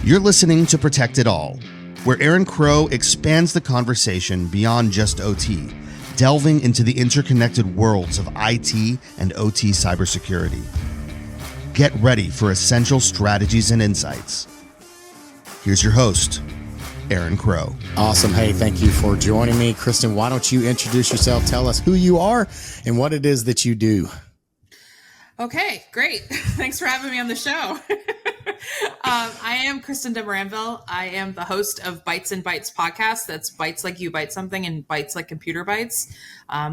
You're listening to Protect It All, where Aaron Crow expands the conversation beyond just OT, delving into the interconnected worlds of IT and OT cybersecurity. Get ready for essential strategies and insights. Here's your host, Aaron Crow. Awesome. Hey, thank you for joining me. Kristin, why don't you introduce yourself? Tell us who you are and what it is that you do. Okay, great. Thanks for having me on the show. I am Kristin Demoranville. I am the host of Bytes and Bytes podcast. That's Bytes like you bite something and Bytes like computer bytes,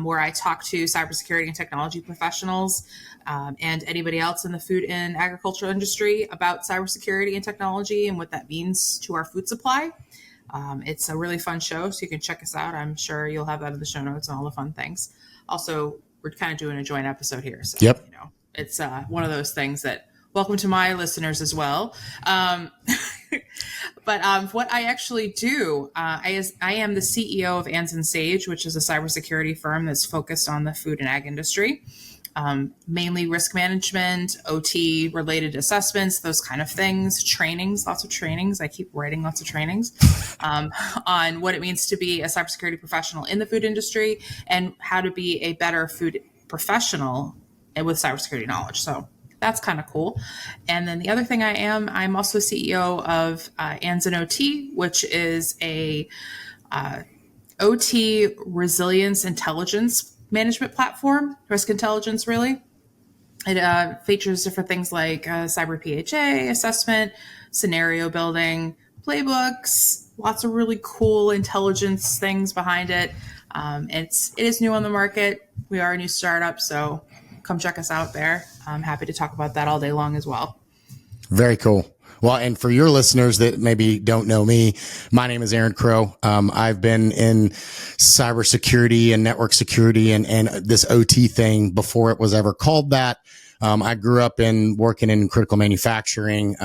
where I talk to cybersecurity and technology professionals and anybody else in the food and agricultural industry about cybersecurity and technology and what that means to our food supply. It's a really fun show, so you can check us out. I'm sure you'll have that in the show notes and all the fun things. Also, we're kind of doing a joint episode here. So, Yep. You know, it's one of those things that welcome to my listeners as well. But what I actually do, I am the CEO of Ands and Sage, which is a cybersecurity firm that's focused on the food and ag industry, mainly risk management, OT related assessments, those kind of things, trainings, lots of trainings. I keep writing lots of trainings on what it means to be a cybersecurity professional in the food industry and how to be a better food professional with cybersecurity knowledge. So that's kind of cool. And then the other thing I'm also CEO of Ands and OT, which is a OT resilience intelligence management platform, risk intelligence, really. It features different things like cyber PHA assessment, scenario building, playbooks, lots of really cool intelligence things behind it. It is new on the market. We are a new startup, so come check us out there. I'm happy to talk about that all day long as well. Very cool. Well, and for your listeners that maybe don't know me, my name is Aaron Crow. I've been in cybersecurity and network security and this OT thing before it was ever called that. I grew up working in critical manufacturing,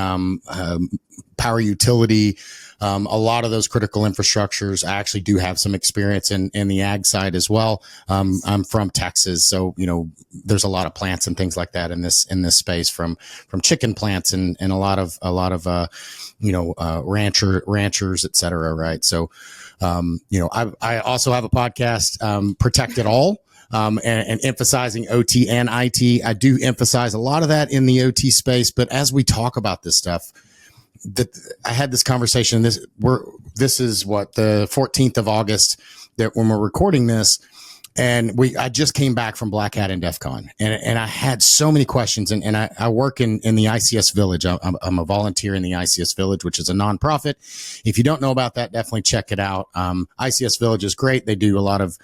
power utility, a lot of those critical infrastructures. I actually do have some experience in the ag side as well. I'm from Texas, so there's a lot of plants and things like that in this space, from chicken plants and a lot of ranchers, et cetera. Right. So, I also have a podcast, Protect It All. And emphasizing OT and IT. I do emphasize a lot of that in the OT space, but as we talk about this stuff, I had this conversation. This is what, the 14th of August, that when we're recording this, and I just came back from Black Hat and DEF CON, and I had so many questions, and I work in the ICS Village. I'm a volunteer in the ICS Village, which is a nonprofit. If you don't know about that, definitely check it out. ICS Village is great. They do a lot of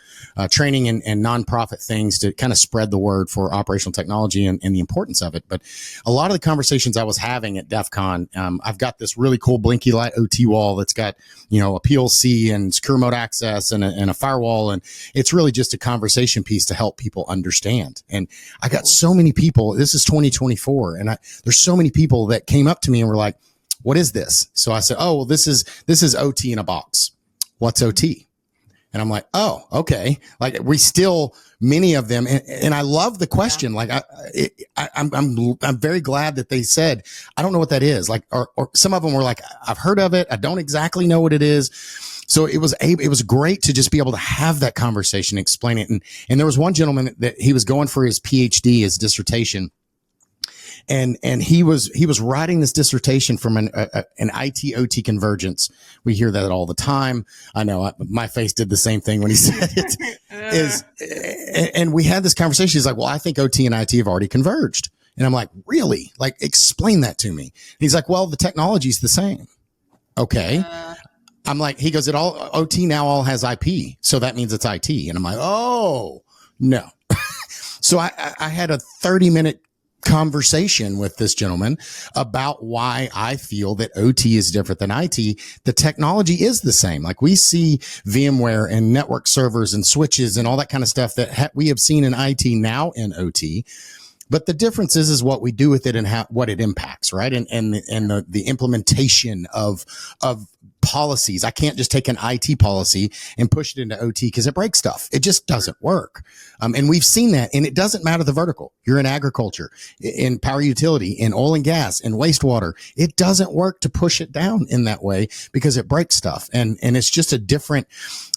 training and nonprofit things to kind of spread the word for operational technology and the importance of it. But a lot of the conversations I was having at DEF CON, I've got this really cool blinky light OT wall that's got, a PLC and secure mode access and a firewall. And it's really just a conversation piece to help people understand. And I got so many people, this is 2024, and there's so many people that came up to me and were like, what is this? So I said, oh, well, this is OT in a box. What's OT? And I'm like, oh, okay. Like, many of them, and I love the question. Like, I'm very glad that they said, I don't know what that is. Like, or some of them were like, I've heard of it. I don't exactly know what it is. So it was great to just be able to have that conversation, explain it. And there was one gentleman that he was going for his PhD, his dissertation. And he was writing this dissertation from an IT OT convergence. We hear that all the time. I know my face did the same thing when he said it. And we had this conversation. He's like, well, I think OT and IT have already converged. And I'm like, really? Like, explain that to me. And he's like, well, the technology's the same. Okay. I'm like, he goes, OT now all has IP. So that means it's IT. And I'm like, oh, no. So I had a 30-minute conversation with this gentleman about why I feel that OT is different than IT. The technology is the same. Like, we see VMware and network servers and switches and all that kind of stuff that we have seen in IT now in OT. But the difference is what we do with it and what it impacts, right? And the implementation of policies. I can't just take an IT policy and push it into OT because it breaks stuff. It just doesn't work. And we've seen that. And it doesn't matter the vertical. You're in agriculture, in power utility, in oil and gas, in wastewater. It doesn't work to push it down in that way because it breaks stuff. And it's just a different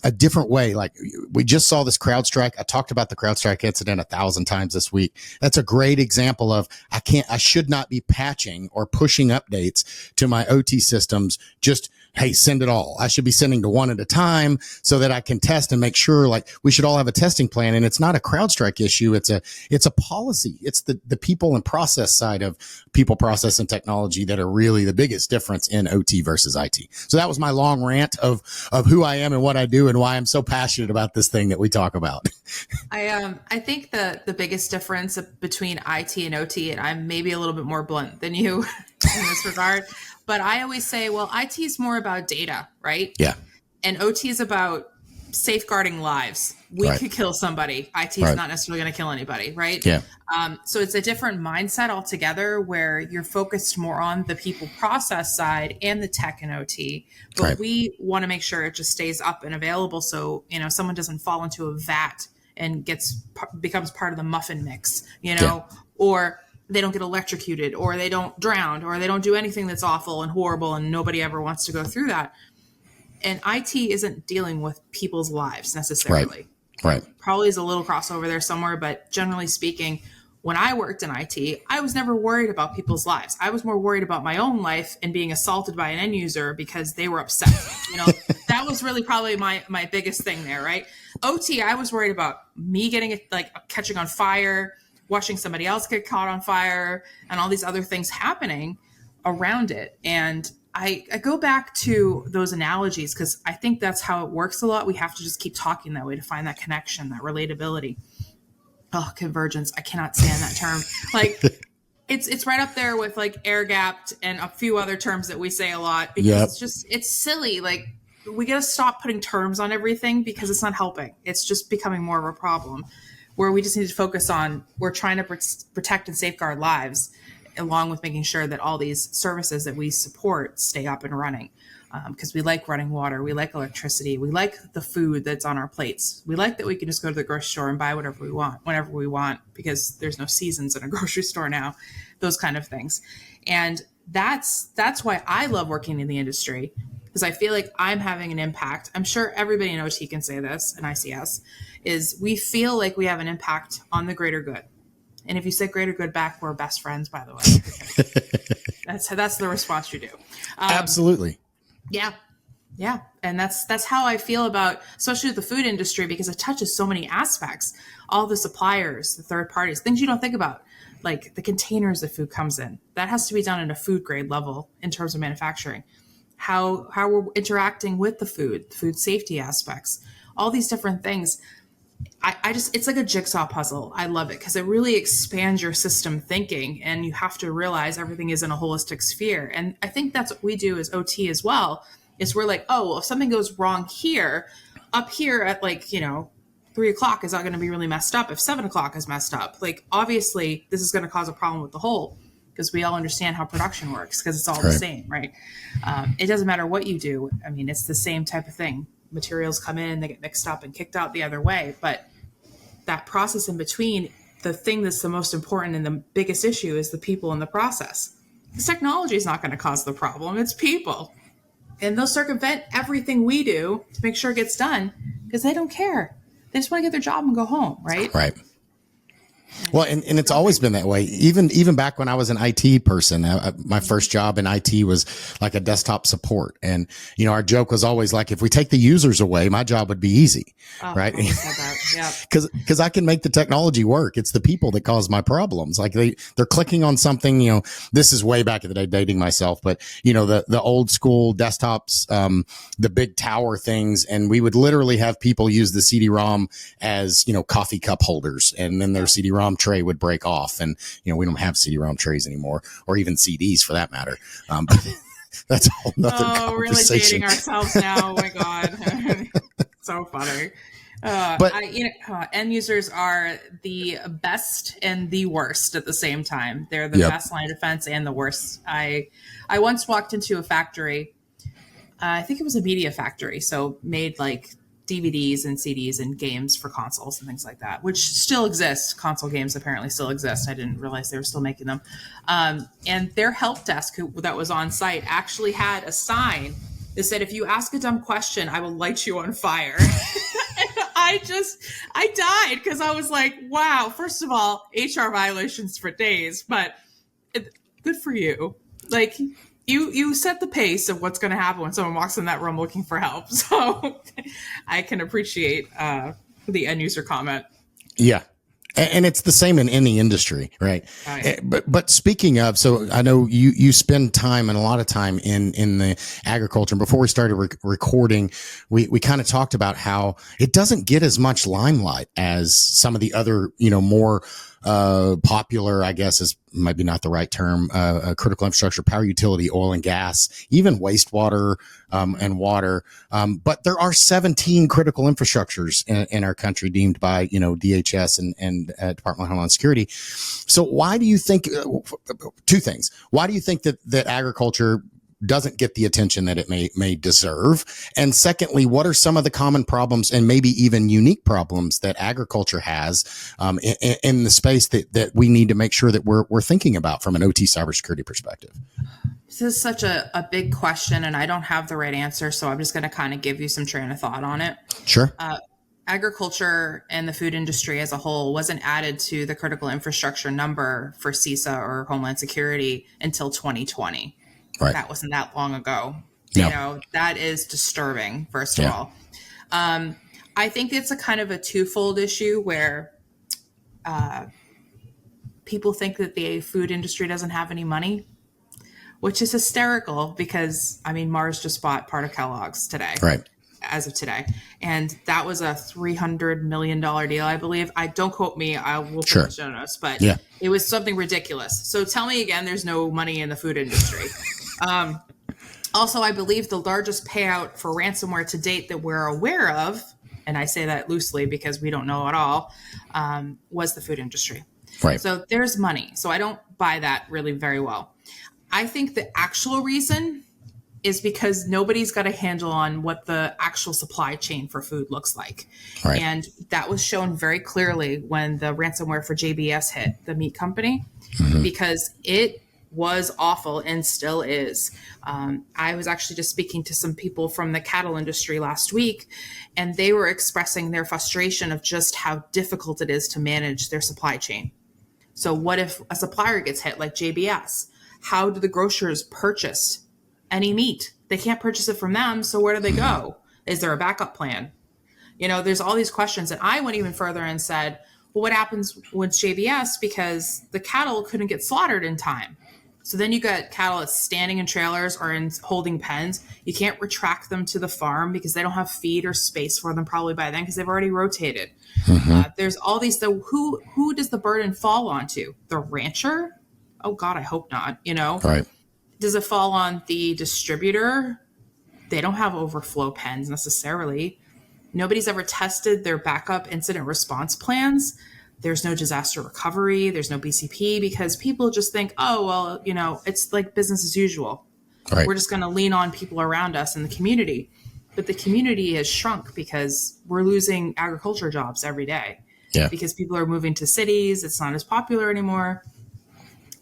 way. Like we just saw this CrowdStrike. I talked about the CrowdStrike incident 1,000 times this week. That's a great example of I should not be patching or pushing updates to my OT systems. Just, hey, send it all. I should be sending to one at a time so that I can test and make sure, like, we should all have a testing plan. And it's not a CrowdStrike issue. It's a policy. It's the people and process side of people, process, and technology that are really the biggest difference in OT versus IT. So that was my long rant of who I am and what I do and why I'm so passionate about this thing that we talk about. I think the biggest difference between IT and OT, and I'm maybe a little bit more blunt than you in this regard, but I always say, well, IT is more about data, right? Yeah. And OT is about safeguarding lives. We could kill somebody. IT is not necessarily going to kill anybody, right? Yeah. So it's a different mindset altogether where you're focused more on the people process side and the tech and OT. But we want to make sure it just stays up and available so, someone doesn't fall into a vat and becomes part of the muffin mix, or they don't get electrocuted, or they don't drown, or they don't do anything that's awful and horrible and nobody ever wants to go through that. And IT isn't dealing with people's lives necessarily. Right. Probably is a little crossover there somewhere, but generally speaking, when I worked in IT, I was never worried about people's lives. I was more worried about my own life and being assaulted by an end user because they were upset. That was really probably my biggest thing there, right? OT, I was worried about me getting catching on fire, watching somebody else get caught on fire, and all these other things happening around it. And I go back to those analogies because I think that's how it works a lot. We have to just keep talking that way to find that connection, that relatability. Oh, convergence. I cannot stand that term. It's right up there with air gapped and a few other terms that we say a lot because it's silly. We got to stop putting terms on everything because it's not helping. It's just becoming more of a problem where we just need to focus on, we're trying to protect and safeguard lives along with making sure that all these services that we support stay up and running. Because we like running water, we like electricity, we like the food that's on our plates. We like that we can just go to the grocery store and buy whatever we want, whenever we want, because there's no seasons in a grocery store now, those kind of things. And that's why I love working in the industry, because I feel like I'm having an impact. I'm sure everybody in OT can say this, and ICS, is we feel like we have an impact on the greater good. And if you say greater good back, we're best friends, by the way. That's the response you do. Absolutely. Yeah. And that's how I feel about, especially with the food industry, because it touches so many aspects, all the suppliers, the third parties, things you don't think about, like the containers that food comes in. That has to be done at a food grade level in terms of manufacturing. How we're interacting with the food safety aspects, all these different things. It's like a jigsaw puzzle. I love it because it really expands your system thinking, and you have to realize everything is in a holistic sphere. And I think that's what we do as OT as well, is we're like, oh, well, if something goes wrong here, up here at 3:00 is not going to be really messed up. If 7:00 is messed up, obviously this is going to cause a problem with the whole, because we all understand how production works because it's all the same, right? It doesn't matter what you do. I mean, it's the same type of thing. Materials come in, they get mixed up and kicked out the other way. But that process in between, the thing that's the most important and the biggest issue is the people in the process. Because technology is not going to cause the problem. It's people. And they'll circumvent everything we do to make sure it gets done because they don't care. They just want to get their job and go home, right? Right. Well, and it's always been that way. Even back when I was an IT person, my first job in IT was like a desktop support. And, our joke was always like, if we take the users away, my job would be easy. Right. Yeah. Cause I can make the technology work. It's the people that cause my problems. Like they're clicking on something, this is way back in the day, dating myself, but the old school desktops, the big tower things. And we would literally have people use the CD-ROM as, coffee cup holders. And then their CD-ROM tray would break off, and we don't have CD-ROM trays anymore, or even CDs for that matter. But that's a whole nother conversation. Really dating ourselves now. Oh my god, so funny. End users are the best and the worst at the same time. They're the best line of defense and the worst. I once walked into a factory I think it was a media factory. So made like DVDs and CDs and games for consoles and things like that, which still exist. Console games apparently still exist. I didn't realize they were still making them. And their help desk that was on site actually had a sign that said, if you ask a dumb question, I will light you on fire. I died because I was like, wow, first of all, HR violations for days, but good for you. Like, you set the pace of what's going to happen when someone walks in that room looking for help. So I can appreciate the end user comment. Yeah. And it's the same in any industry, right? Oh, yeah. But speaking of, so I know you spend time and a lot of time in the agriculture. And before we started recording, we kind of talked about how it doesn't get as much limelight as some of the other, more popular, I guess is maybe not the right term, critical infrastructure, power utility, oil and gas, even wastewater and water. But there are 17 critical infrastructures in our country deemed by, DHS and Department of Homeland Security. So why do you think, two things, why do you think that agriculture doesn't get the attention that it may deserve? And secondly, what are some of the common problems and maybe even unique problems that agriculture has in the space that we need to make sure that we're thinking about from an OT cybersecurity perspective? This is such a big question, and I don't have the right answer, so I'm just going to kind of give you some train of thought on it. Sure. Agriculture and the food industry as a whole wasn't added to the critical infrastructure number for CISA or Homeland Security until 2020. Right. That wasn't that long ago. No. That is disturbing, first of all. I think it's a kind of a twofold issue where people think that the food industry doesn't have any money, which is hysterical because, Mars just bought part of Kellogg's today. Right. As of today. And that was a $300 million deal, I believe. Don't quote me. I will put the show notes, but it was something ridiculous. So tell me again, there's no money in the food industry. Also, I believe the largest payout for ransomware to date that we're aware of, and I say that loosely because we don't know at all, was the food industry. Right. So there's money. So I don't buy that really very well. I think the actual reason is because nobody's got a handle on what the actual supply chain for food looks like. Right. And that was shown very clearly when the ransomware for JBS hit, the meat company, because it was awful and still is. I was actually just speaking to some people from the cattle industry last week, and they were expressing their frustration of just how difficult it is to manage their supply chain. So what if a supplier gets hit like JBS? How do the grocers purchase any meat? They can't purchase it from them. So where do they go? Is there a backup plan? There's all these questions. And I went even further and said, well, what happens with JBS? Because the cattle couldn't get slaughtered in time. So then you got cattle that's standing in trailers or in holding pens. You can't retract them to the farm because they don't have feed or space for them probably by then because they've already rotated. There's all these. So who does the burden fall onto? The rancher? Oh God, I hope not. Right. Does it fall on the distributor? They don't have overflow pens necessarily. Nobody's ever tested their backup incident response plans. There's no disaster recovery. There's no BCP because people just think, oh, well, it's like business as usual. Right. We're just going to lean on people around us in the community. But the community has shrunk because we're losing agriculture jobs every day. Yeah. Because people are moving to cities. It's not as popular anymore.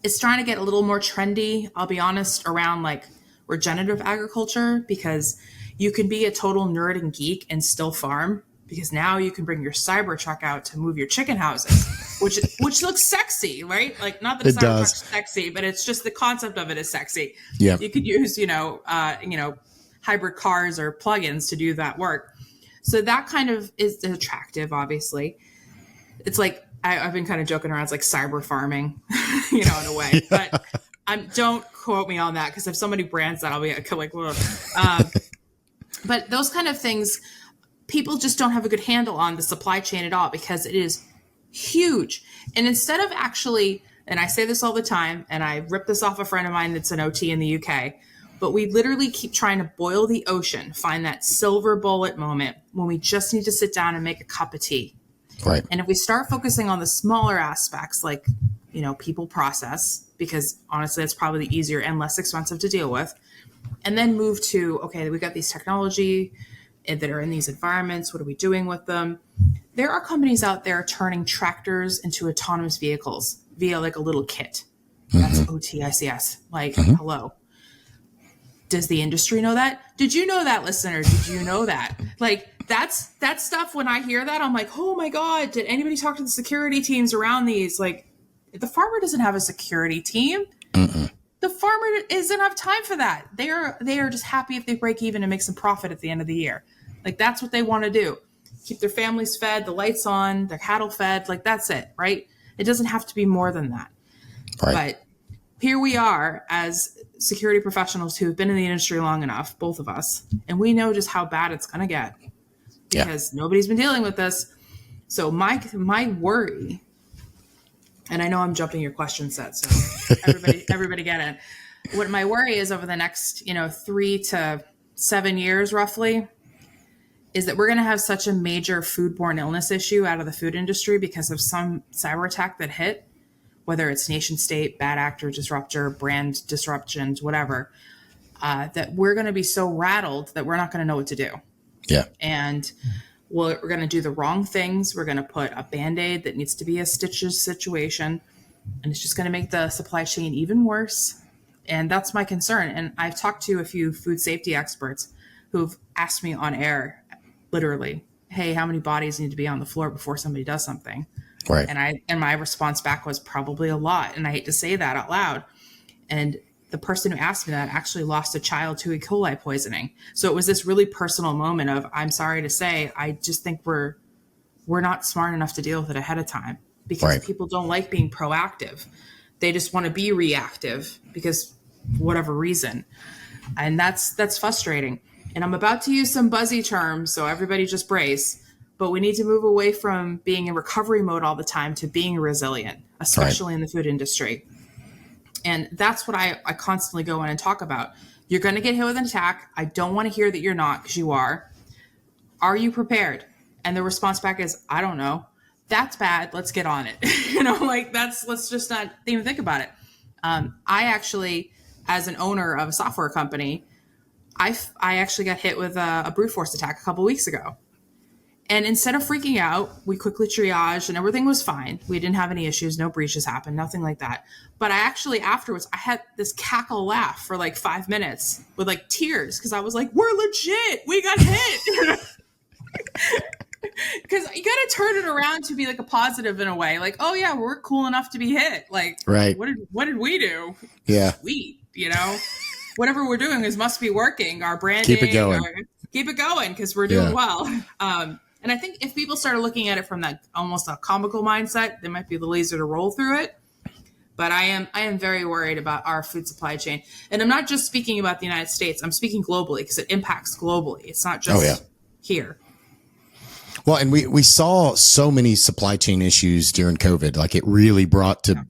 It's trying to get a little more trendy, I'll be honest, around like regenerative agriculture, because you can be a total nerd and geek and still farm, because now you can bring your cyber truck out to move your chicken houses, which looks sexy, right? Like, not that a cyber truck's sexy, but it's just the concept of it is sexy. Yeah. You could use, hybrid cars or plugins to do that work. So that kind of is attractive, obviously. It's like, I've been kind of joking around. It's like cyber farming, in a way. But don't quote me on that, because if somebody brands that, I'll be like, whoa. But those kind of things, people just don't have a good handle on the supply chain at all, because it is huge. And instead of actually, and I say this all the time, and I rip this off a friend of mine that's an OT in the UK, but we literally keep trying to boil the ocean, find that silver bullet moment when we just need to sit down and make a cup of tea. Right. And if we start focusing on the smaller aspects, like, people process, because honestly, it's probably easier and less expensive to deal with. and then move to, okay, we got these technology that are in these environments. What are we doing with them? There are companies out there turning tractors into autonomous vehicles via like a little kit. That's OT ICS. Like, hello. Does the industry know that? Did you know that, listener? Did you know that? Like, that's stuff. When I hear that, I'm like, oh my God, did anybody talk to the security teams around these? Like, the farmer doesn't have a security team. The farmer doesn't have time for that. They are just happy if they break even and make some profit at the end of the year. Like, that's what they want to do. Keep their families fed, the lights on, their cattle fed. Like, that's it, right? It doesn't have to be more than that. Right. But here we are as security professionals who have been in the industry long enough, both of us, and we know just how bad it's going to get because nobody's been dealing with this. So my worry, and I know I'm jumping your question set, so everybody get it. What my worry is over the next, 3 to 7 years roughly is that we're going to have such a major foodborne illness issue out of the food industry because of some cyber attack that hit, whether it's nation state, bad actor, disruptor, brand disruptions, whatever, that we're going to be so rattled that we're not going to know what to do. Yeah. And we're going to do the wrong things. We're going to put a Band-Aid that needs to be a stitches situation. And it's just going to make the supply chain even worse. And that's my concern. And I've talked to a few food safety experts who've asked me on air, literally, hey, how many bodies need to be on the floor before somebody does something? Right. And my response back was probably a lot. And I hate to say that out loud. And the person who asked me that actually lost a child to E. coli poisoning. So it was this really personal moment of, I'm sorry to say, I just think we're not smart enough to deal with it ahead of time because people don't like being proactive. They just want to be reactive because for whatever reason. And that's frustrating. And I'm about to use some buzzy terms, so everybody just brace. But we need to move away from being in recovery mode all the time to being resilient, especially in the food industry. And that's what I constantly go in and talk about. You're going to get hit with an attack. I don't want to hear that you're not, because you are. Are you prepared? And the response back is, I don't know. That's bad. Let's get on it. Let's just not even think about it. I actually, as an owner of a software company, I actually got hit with a brute force attack a couple weeks ago. And instead of freaking out, we quickly triaged and everything was fine. We didn't have any issues. No breaches happened, nothing like that. But I actually afterwards, I had this cackle laugh for like 5 minutes with like tears because I was like, we're legit. We got hit. Because you got to turn it around to be like a positive in a way. Like, oh yeah, we're cool enough to be hit. Like, right. What did we do? Yeah. Sweet, whatever we're doing must be working. Our branding. Keep it going. Keep it going because we're doing well. And I think if people started looking at it from that almost a comical mindset, they might be a little easier to roll through it. But I am very worried about our food supply chain. And I'm not just speaking about the United States. I'm speaking globally because it impacts globally. It's not just here. Well, and we saw so many supply chain issues during COVID. Like it really brought to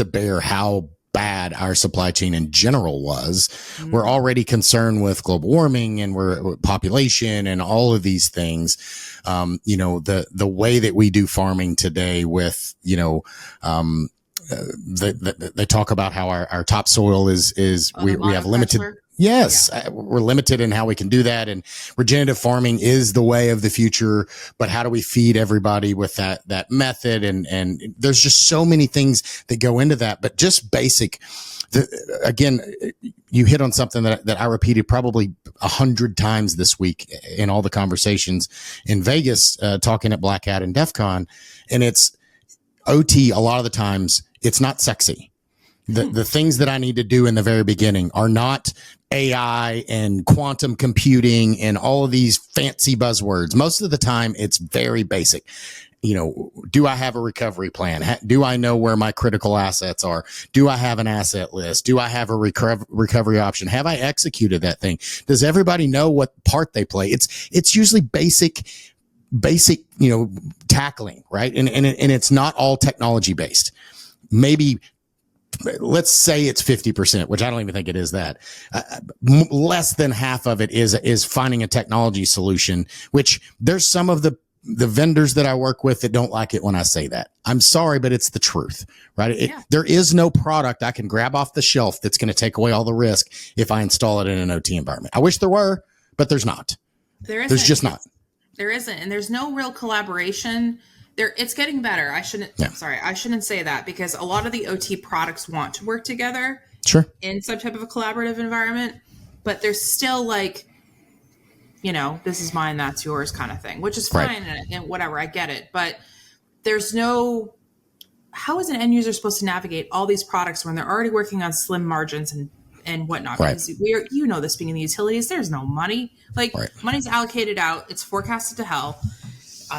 bear how bad our supply chain in general was. Mm-hmm. We're already concerned with global warming and we're population and all of these things. The way that we do farming today with, they talk about how our topsoil is we have limited. Yes, we're limited in how we can do that. And regenerative farming is the way of the future. But how do we feed everybody with that method? And there's just so many things that go into that. But just basic, again, you hit on something that I repeated probably 100 times this week in all the conversations in Vegas, talking at Black Hat and DEF CON. And it's OT a lot of the times, it's not sexy. The things that I need to do in the very beginning are not AI and quantum computing and all of these fancy buzzwords. Most of the time, it's very basic. Do I have a recovery plan? Do I know where my critical assets are? Do I have an asset list? Do I have a recovery option? Have I executed that thing? Does everybody know what part they play? It's usually basic, tackling, right? And it's not all technology based. Maybe let's say it's 50%, which I don't even think it is that. Less than half of it is finding a technology solution, which there's some of the the vendors that I work with that don't like it when I say that. I'm sorry, but it's the truth, right? There is no product I can grab off the shelf that's going to take away all the risk if I install it in an OT environment. I wish there were, but there's not. There's just not. There isn't. And there's no real collaboration there. It's getting better. I shouldn't say that, because a lot of the OT products want to work together in some type of a collaborative environment, but there's still like, this is mine, that's yours kind of thing, which is fine and whatever. I get it. But there's no, how is an end user supposed to navigate all these products when they're already working on slim margins and whatnot? Because this being in the utilities, there's no money. Money's allocated out. It's forecasted to hell.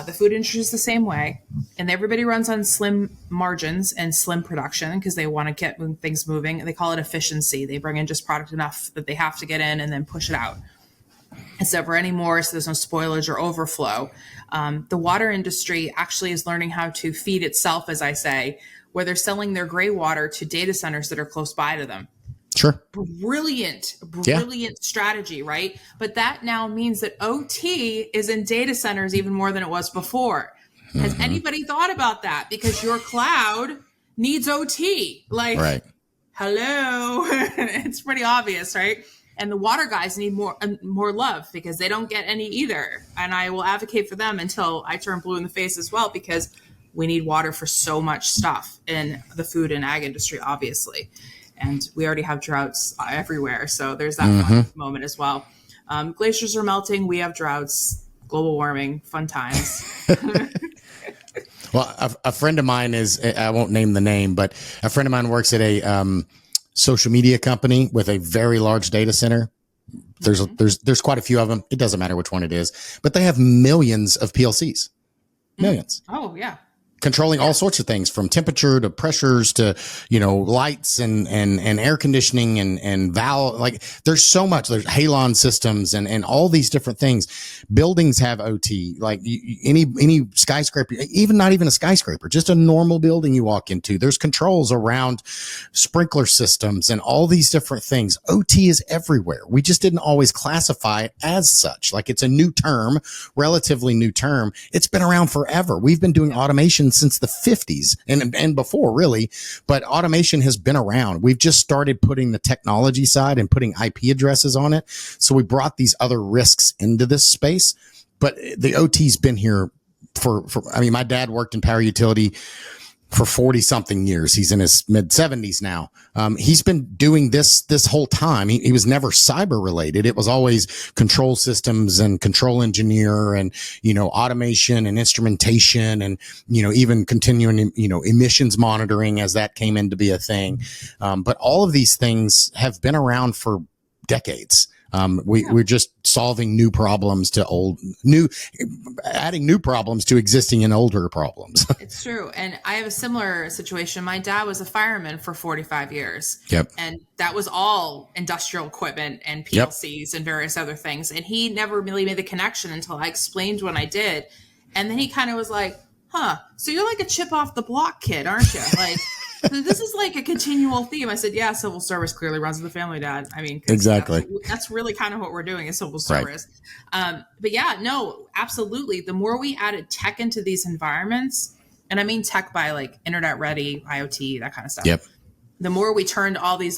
The food industry is the same way. And everybody runs on slim margins and slim production because they want to get things moving. They call it efficiency. They bring in just product enough that they have to get in and then push it out. Instead of any more, so there's no spoilage or overflow. The water industry actually is learning how to feed itself, as I say, where they're selling their gray water to data centers that are close by to them. Sure. Brilliant strategy, right? But that now means that OT is in data centers even more than it was before. Has anybody thought about that? Because your cloud needs OT. Hello. It's pretty obvious, right? And the water guys need more love because they don't get any either. And I will advocate for them until I turn blue in the face as well, because we need water for so much stuff in the food and ag industry, obviously. And we already have droughts everywhere. So there's that fun moment as well. Glaciers are melting. We have droughts, global warming, fun times. Well, a friend of mine I won't name the name, but a friend of mine works at a social media company with a very large data center. There's quite a few of them. It doesn't matter which one it is, but they have millions of PLCs. Millions. Oh, yeah. Controlling all sorts of things, from temperature to pressures to, lights and air conditioning and valve. There's so much. There's halon systems and all these different things. Buildings have OT, any skyscraper, even not even a skyscraper, just a normal building you walk into. There's controls around sprinkler systems and all these different things. OT is everywhere. We just didn't always classify it as such. It's a new term, relatively new term. It's been around forever. We've been doing automation since the 50s and before, really, but automation has been around. We've just started putting the technology side and putting IP addresses on it. So we brought these other risks into this space, but the OT's been here for my dad worked in power utility for 40 something years. He's in his mid 70s now. He's been doing this whole time. He was never cyber related. It was always control systems and control engineer and, automation and instrumentation and, even continuing, emissions monitoring as that came in to be a thing. But all of these things have been around for decades. We're just solving new problems adding new problems to existing and older problems. It's true. And I have a similar situation. My dad was a fireman for 45 years. Yep. And that was all industrial equipment and PLCs and various other things. And he never really made the connection until I explained when I did. And then he kind of was like, so you're like a chip off the block kid, aren't you? This is like a continual theme. I said, yeah, civil service clearly runs in the family, Dad. Exactly. That's really kind of what we're doing is civil service. Right. But yeah, no, absolutely. The more we added tech into these environments, and I mean tech by internet ready, IoT, that kind of stuff. Yep. The more we turned all these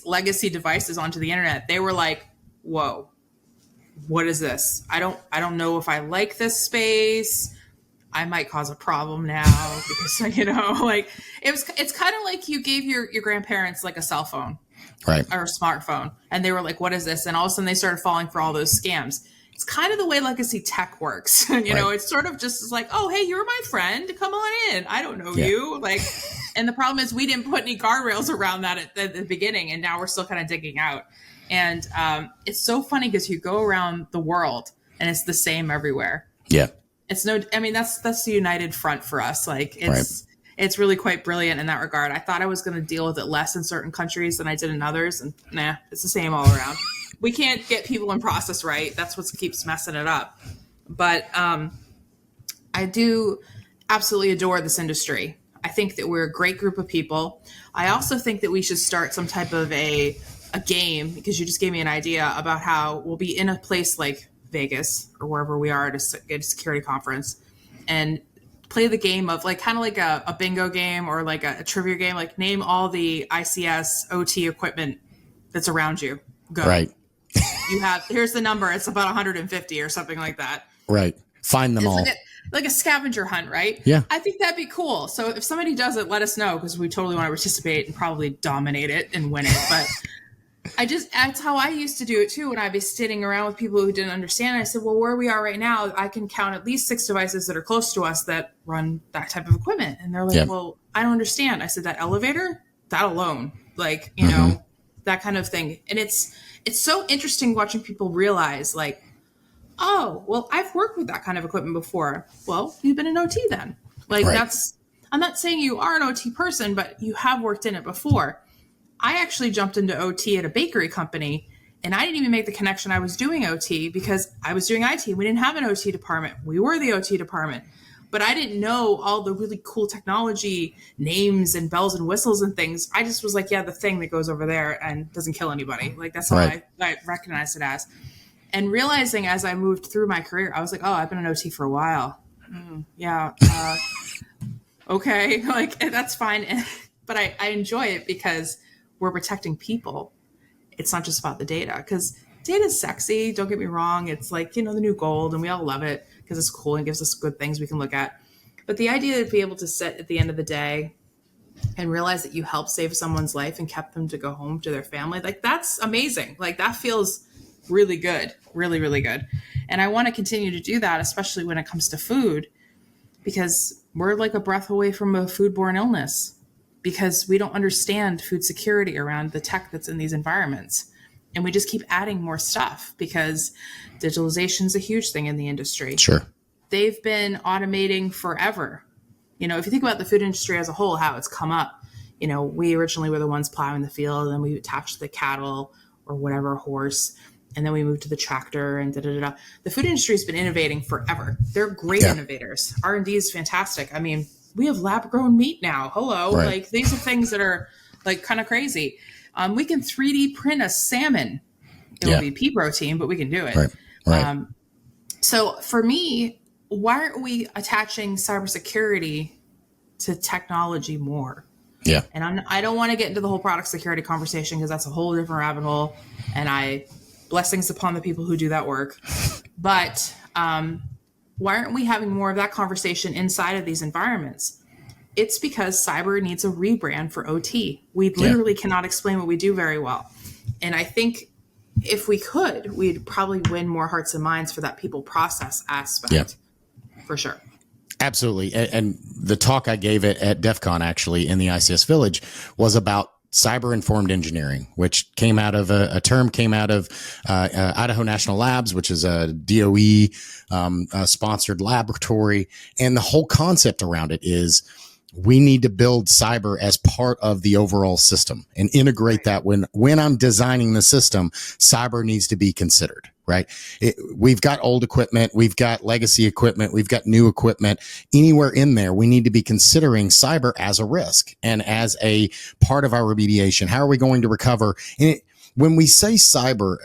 legacy devices onto the internet, they were like, whoa, what is this? I don't know if I like this space. I might cause a problem now because, it's kind of like you gave your grandparents a cell phone, right, or a smartphone, and they were like, what is this? And all of a sudden they started falling for all those scams. It's kind of the way legacy tech works. Right. It's sort of just oh, hey, you're my friend. Come on in. I don't know you. And the problem is we didn't put any guardrails around that at the beginning. And now we're still kind of digging out. And it's so funny because you go around the world and it's the same everywhere. Yeah. It's that's the united front for us. It's really quite brilliant in that regard. I thought I was going to deal with it less in certain countries than I did in others. And it's the same all around. We can't get people in process right. That's what keeps messing it up. But I do absolutely adore this industry. I think that we're a great group of people. I also think that we should start some type of a game, because you just gave me an idea about how we'll be in a place like Vegas or wherever we are at a security conference and play the game of like kind of like a bingo game or like a trivia game, like name all the ICS OT equipment that's around you. Go. Right. Here's the number. It's about 150 or something like that. Right. Find them It's all. Like a scavenger hunt, right? Yeah. I think that'd be cool. So if somebody does it, let us know because we totally want to participate and probably dominate it and win it. But that's how I used to do it too when I'd be sitting around with people who didn't understand. I said, well, where we are right now, I can count at least 6 devices that are close to us that run that type of equipment. And they're like, well, I don't understand. I said, that elevator, that alone, like, you know, that kind of thing. And it's so interesting watching people realize like, oh, well, I've worked with that kind of equipment before. Well, you've been an OT then. Like I'm not saying you are an OT person, but you have worked in it before. I actually jumped into OT at a bakery company and I didn't even make the connection I was doing OT because I was doing IT. We didn't have an OT department. We were the OT department, but I didn't know all the really cool technology names and bells and whistles and things. I just was like, yeah, the thing that goes over there and doesn't kill anybody. Like that's how I recognized it as. And realizing as I moved through my career, I was like, oh, I've been an OT for a while. Okay, like that's fine. But I enjoy it because we're protecting people. It's not just about the data because data is sexy. Don't get me wrong. It's like, the new gold and we all love it because it's cool and gives us good things we can look at. But the idea to be able to sit at the end of the day and realize that you helped save someone's life and kept them to go home to their family, like that's amazing. Like that feels really good, really, really good. And I want to continue to do that, especially when it comes to food, because we're like a breath away from a foodborne illness because we don't understand food security around the tech that's in these environments. And we just keep adding more stuff because digitalization is a huge thing in the industry. Sure. They've been automating forever. If you think about the food industry as a whole, how it's come up, we originally were the ones plowing the field and then we attached the cattle or whatever horse. And then we moved to the tractor and da-da-da-da. The food industry has been innovating forever. They're great innovators. R&D is fantastic. I mean, we have lab-grown meat now. Hello. Right. Like these are things that are like kind of crazy. We can 3D print a salmon. It will be pea protein, but we can do it. Right. So for me, why aren't we attaching cybersecurity to technology more? Yeah. And I don't want to get into the whole product security conversation because that's a whole different rabbit hole. And blessings upon the people who do that work. But why aren't we having more of that conversation inside of these environments? It's because cyber needs a rebrand for OT. We literally cannot explain what we do very well. And I think if we could, we'd probably win more hearts and minds for that people process aspect. For sure. Absolutely. And the talk I gave at DEF CON actually in the ICS Village was about cyber-informed engineering, which came out of a term came out of Idaho National Labs, which is a DOE sponsored laboratory. And the whole concept around it is we need to build cyber as part of the overall system and integrate that when I'm designing the system, cyber needs to be considered. Right. We've got old equipment. We've got legacy equipment. We've got new equipment. Anywhere in there, we need to be considering cyber as a risk and as a part of our remediation. How are we going to recover? And when we say cyber,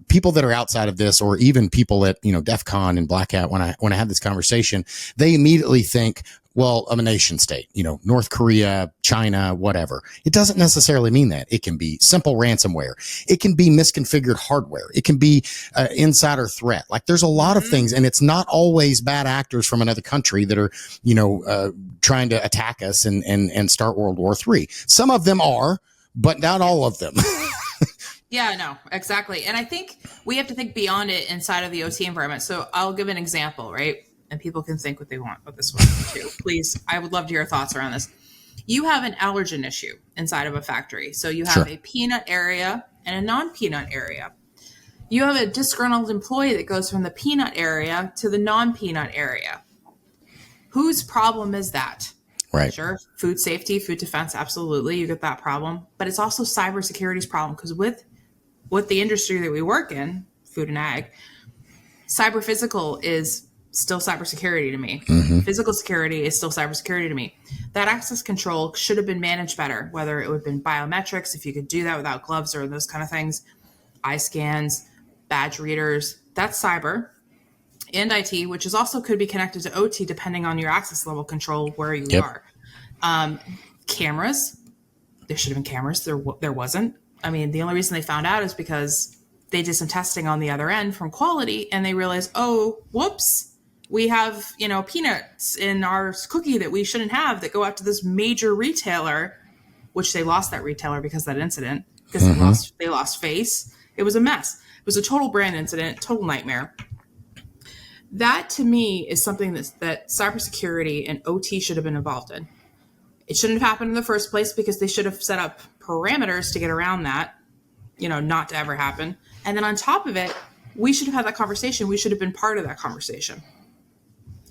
people that are outside of this, or even people at, DEF CON and Black Hat, when I have this conversation, they immediately think, well, I'm a nation state, North Korea, China, whatever. It doesn't necessarily mean that. It can be simple ransomware. It can be misconfigured hardware. It can be insider threat. Like there's a lot of things, and it's not always bad actors from another country that are, trying to attack us and start World War III. Some of them are, but not all of them. Yeah, no, exactly. And I think we have to think beyond it inside of the OT environment. So I'll give an example, right? And people can think what they want with this one too. Please, I would love to hear your thoughts around this. You have an allergen issue inside of a factory. So you have a peanut area and a non-peanut area. You have a disgruntled employee that goes from the peanut area to the non-peanut area. Whose problem is that? Right. Sure. Food safety, food defense, absolutely. You get that problem. But it's also cybersecurity's problem because with the industry that we work in, food and ag, cyber physical is still cybersecurity to me. Mm-hmm. Physical security is still cybersecurity to me. That access control should have been managed better, whether it would have been biometrics, if you could do that without gloves or those kind of things, eye scans, badge readers, that's cyber and IT, which is also could be connected to OT depending on your access level control where you are. Cameras, there should have been cameras. There wasn't. I mean, the only reason they found out is because they did some testing on the other end from quality, and they realized, oh, whoops, we have, peanuts in our cookie that we shouldn't have that go out to this major retailer, which they lost that retailer because of that incident, because they lost face. It was a mess. It was a total brand incident, total nightmare. That to me is something that cybersecurity and OT should have been involved in. It shouldn't have happened in the first place because they should have set up parameters to get around that, not to ever happen. And then on top of it, we should have had that conversation. We should have been part of that conversation.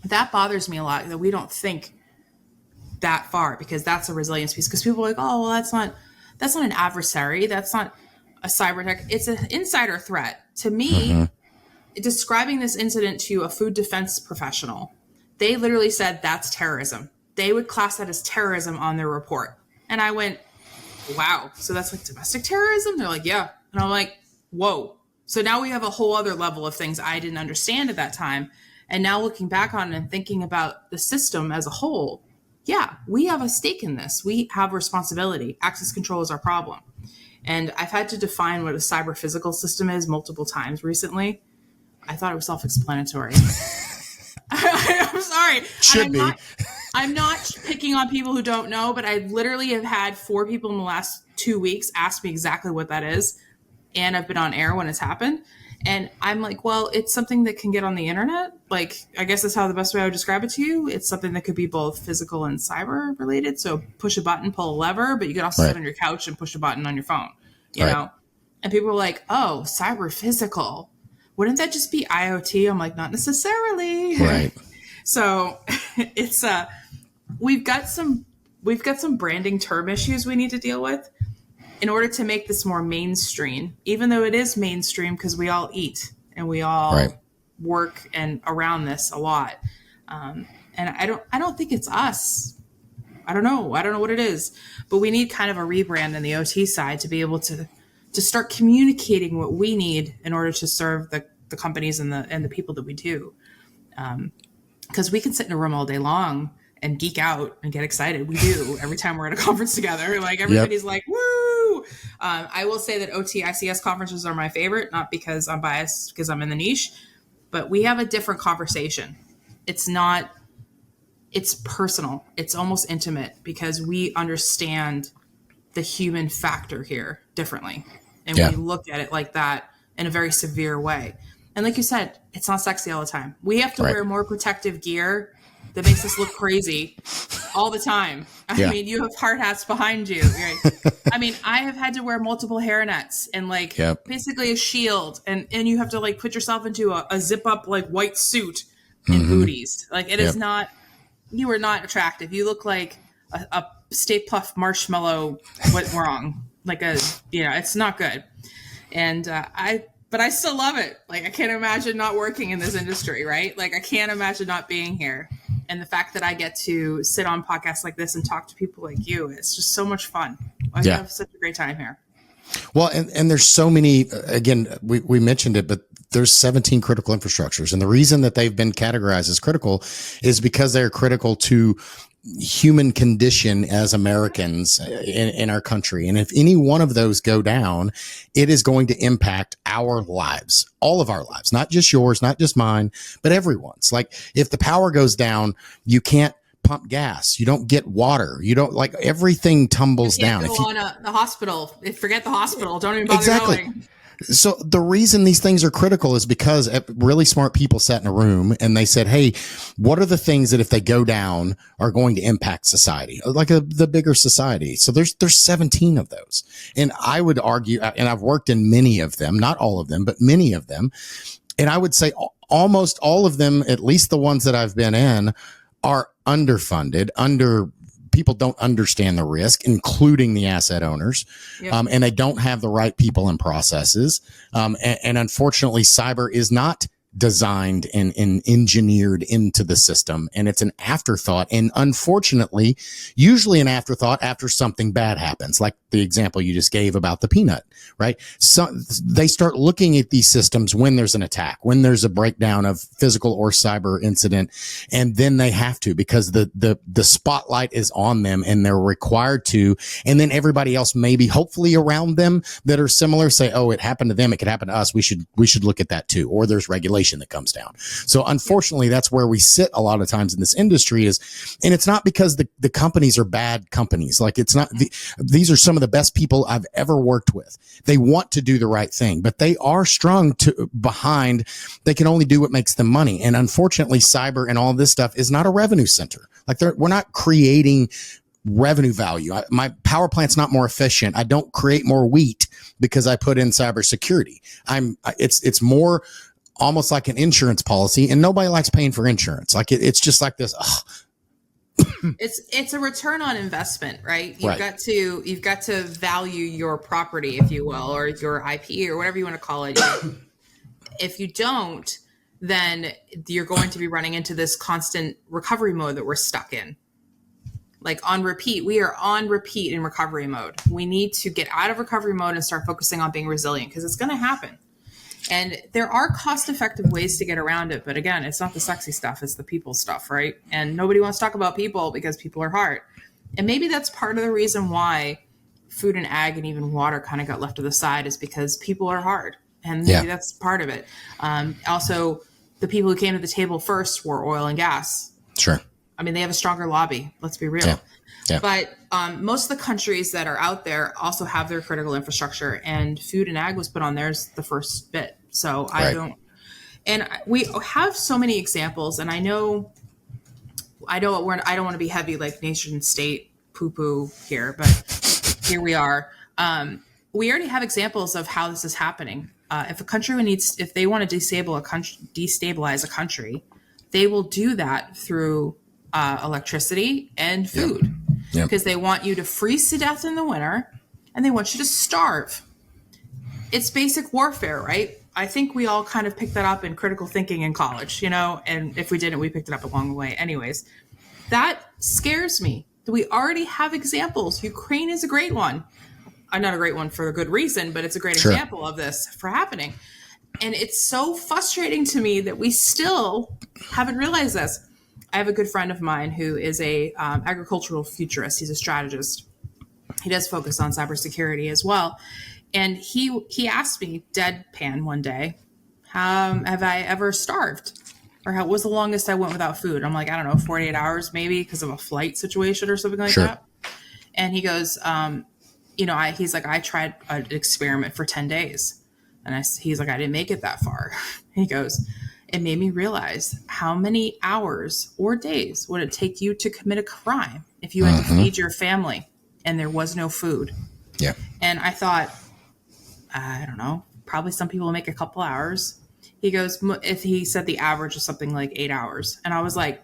That bothers me a lot, that we don't think that far, because that's a resilience piece. Because people are like, oh, well, that's not an adversary. That's not a cyber attack. It's an insider threat. To me, describing this incident to a food defense professional, they literally said that's terrorism. They would class that as terrorism on their report. And I went, wow, so that's like domestic terrorism? They're like, yeah. And I'm like, whoa. So now we have a whole other level of things I didn't understand at that time. And now looking back on it and thinking about the system as a whole, yeah, we have a stake in this. We have responsibility. Access control is our problem. And I've had to define what a cyber physical system is multiple times recently. I thought it was self-explanatory. I'm sorry. Should be. I'm not picking on people who don't know, but I literally have had 4 people in the last 2 weeks ask me exactly what that is. And I've been on air when it's happened. And I'm like, well, it's something that can get on the internet. Like, I guess that's how the best way I would describe it to you. It's something that could be both physical and cyber related. So push a button, pull a lever, but you could also sit on your couch and push a button on your phone, you know? And people are like, oh, cyber physical. Wouldn't that just be IoT? I'm like, not necessarily. Right. So it's we've got some branding term issues we need to deal with in order to make this more mainstream, even though it is mainstream because we all eat and we all work and around this a lot. And I don't think it's us. I don't know what it is, but we need kind of a rebrand in the OT side to be able to start communicating what we need in order to serve the companies and the people that we do. Because we can sit in a room all day long and geek out and get excited. We do every time we're at a conference together. Like everybody's like, woo! I will say that OT ICS conferences are my favorite, not because I'm biased, because I'm in the niche, but we have a different conversation. It's personal. It's almost intimate because we understand the human factor here differently. And we look at it like that in a very severe way. And like you said, it's not sexy all the time. We have to wear more protective gear that makes us look crazy all the time. I mean, you have hard hats behind you. Right? I mean, I have had to wear multiple hairnets and basically a shield. And you have to put yourself into a zip up white suit and booties. It is not, you are not attractive. You look like a Stay Puft marshmallow went wrong. It's not good. And but I still love it. I can't imagine not working in this industry, right? I can't imagine not being here. And the fact that I get to sit on podcasts like this and talk to people like you, it's just so much fun. I have such a great time here. Well, and there's so many, again, we mentioned it, but there's 17 critical infrastructures. And the reason that they've been categorized as critical is because they're critical to human condition as Americans in our country. And if any one of those go down, it is going to impact our lives, all of our lives, not just yours, not just mine, but everyone's. If the power goes down, you can't pump gas. You don't get water. You don't everything tumbles down. Go on the hospital. Forget the hospital. Don't even bother going. So the reason these things are critical is because really smart people sat in a room and they said, hey, what are the things that if they go down are going to impact society, the bigger society? So there's 17 of those. And I would argue, and I've worked in many of them, not all of them, but many of them. And I would say almost all of them, at least the ones that I've been in, are underfunded, people don't understand the risk, including the asset owners, and they don't have the right people and processes. And unfortunately, cyber is not designed and engineered into the system. And it's an afterthought. And unfortunately, usually an afterthought after something bad happens, like the example you just gave about the peanut, right? So they start looking at these systems when there's an attack, when there's a breakdown of physical or cyber incident. And then they have to, because the spotlight is on them and they're required to. And then everybody else, maybe hopefully around them that are similar, say, oh, it happened to them, it could happen to us. We should look at that too. Or there's regulation that comes down. So unfortunately, that's where we sit a lot of times in this industry and it's not because the companies are bad companies. Like, it's not, these are some of the best people I've ever worked with. They want to do the right thing, but they are strung behind, they can only do what makes them money. And unfortunately, cyber and all this stuff is not a revenue center. Like, we're not creating revenue value. My power plant's not more efficient. I don't create more wheat because I put in cybersecurity. It's more almost like an insurance policy, and nobody likes paying for insurance. Like, it's just like this. It's a return on investment, right? You've Right. got to value your property, if you will, or your IP or whatever you want to call it. If you don't, then you're going to be running into this constant recovery mode that we're stuck in. Like, on repeat, we are on repeat in recovery mode. We need to get out of recovery mode and start focusing on being resilient, because it's going to happen. And there are cost-effective ways to get around it. But again, it's not the sexy stuff, it's the people stuff, right? And nobody wants to talk about people because people are hard. And maybe that's part of the reason why food and ag and even water kind of got left to the side, is because people are hard. And maybe that's part of it. Also, the people who came to the table first were oil and gas. Sure. I mean, they have a stronger lobby. Let's be real. Yeah. But most of the countries that are out there also have their critical infrastructure, and food and ag was put on theirs the first bit. So we have so many examples, and I don't want to be heavy like nation state poo-poo here, but here we are. We already have examples of how this is happening. If a country if they want to destabilize a country, they will do that through electricity and food, because they want you to freeze to death in the winter and they want you to starve. It's basic warfare, right? I think we all kind of picked that up in critical thinking in college, and if we didn't, we picked it up along the way. Anyways, that scares me. We already have examples. Ukraine is a great one. Not a great one for a good reason, but it's a great example of this for happening. And it's so frustrating to me that we still haven't realized this. I have a good friend of mine who is a agricultural futurist. He's a strategist. He does focus on cybersecurity as well. And he asked me deadpan one day, have I ever starved? Or what was the longest I went without food? I'm like, I don't know, 48 hours maybe, because of a flight situation or something like that. And he goes, he's like, I tried an experiment for 10 days. And he's like, I didn't make it that far. He goes, it made me realize how many hours or days would it take you to commit a crime if you had to feed your family and there was no food. Yeah. And I thought, I don't know, probably some people will make a couple hours. He goes, if he said the average is something like 8 hours. And I was like,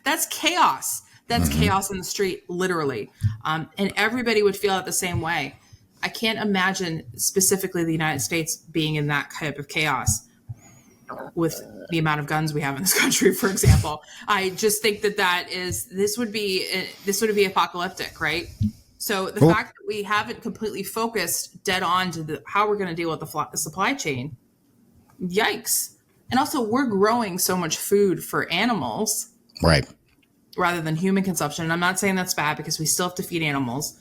that's chaos. That's chaos in the street, literally. And everybody would feel it the same way. I can't imagine specifically the United States being in that type of chaos with the amount of guns we have in this country, for example. I just think this would be apocalyptic, right? So the fact that we haven't completely focused dead on to how we're going to deal with the supply chain, yikes. And also, we're growing so much food for animals, right, rather than human consumption. And I'm not saying that's bad, because we still have to feed animals.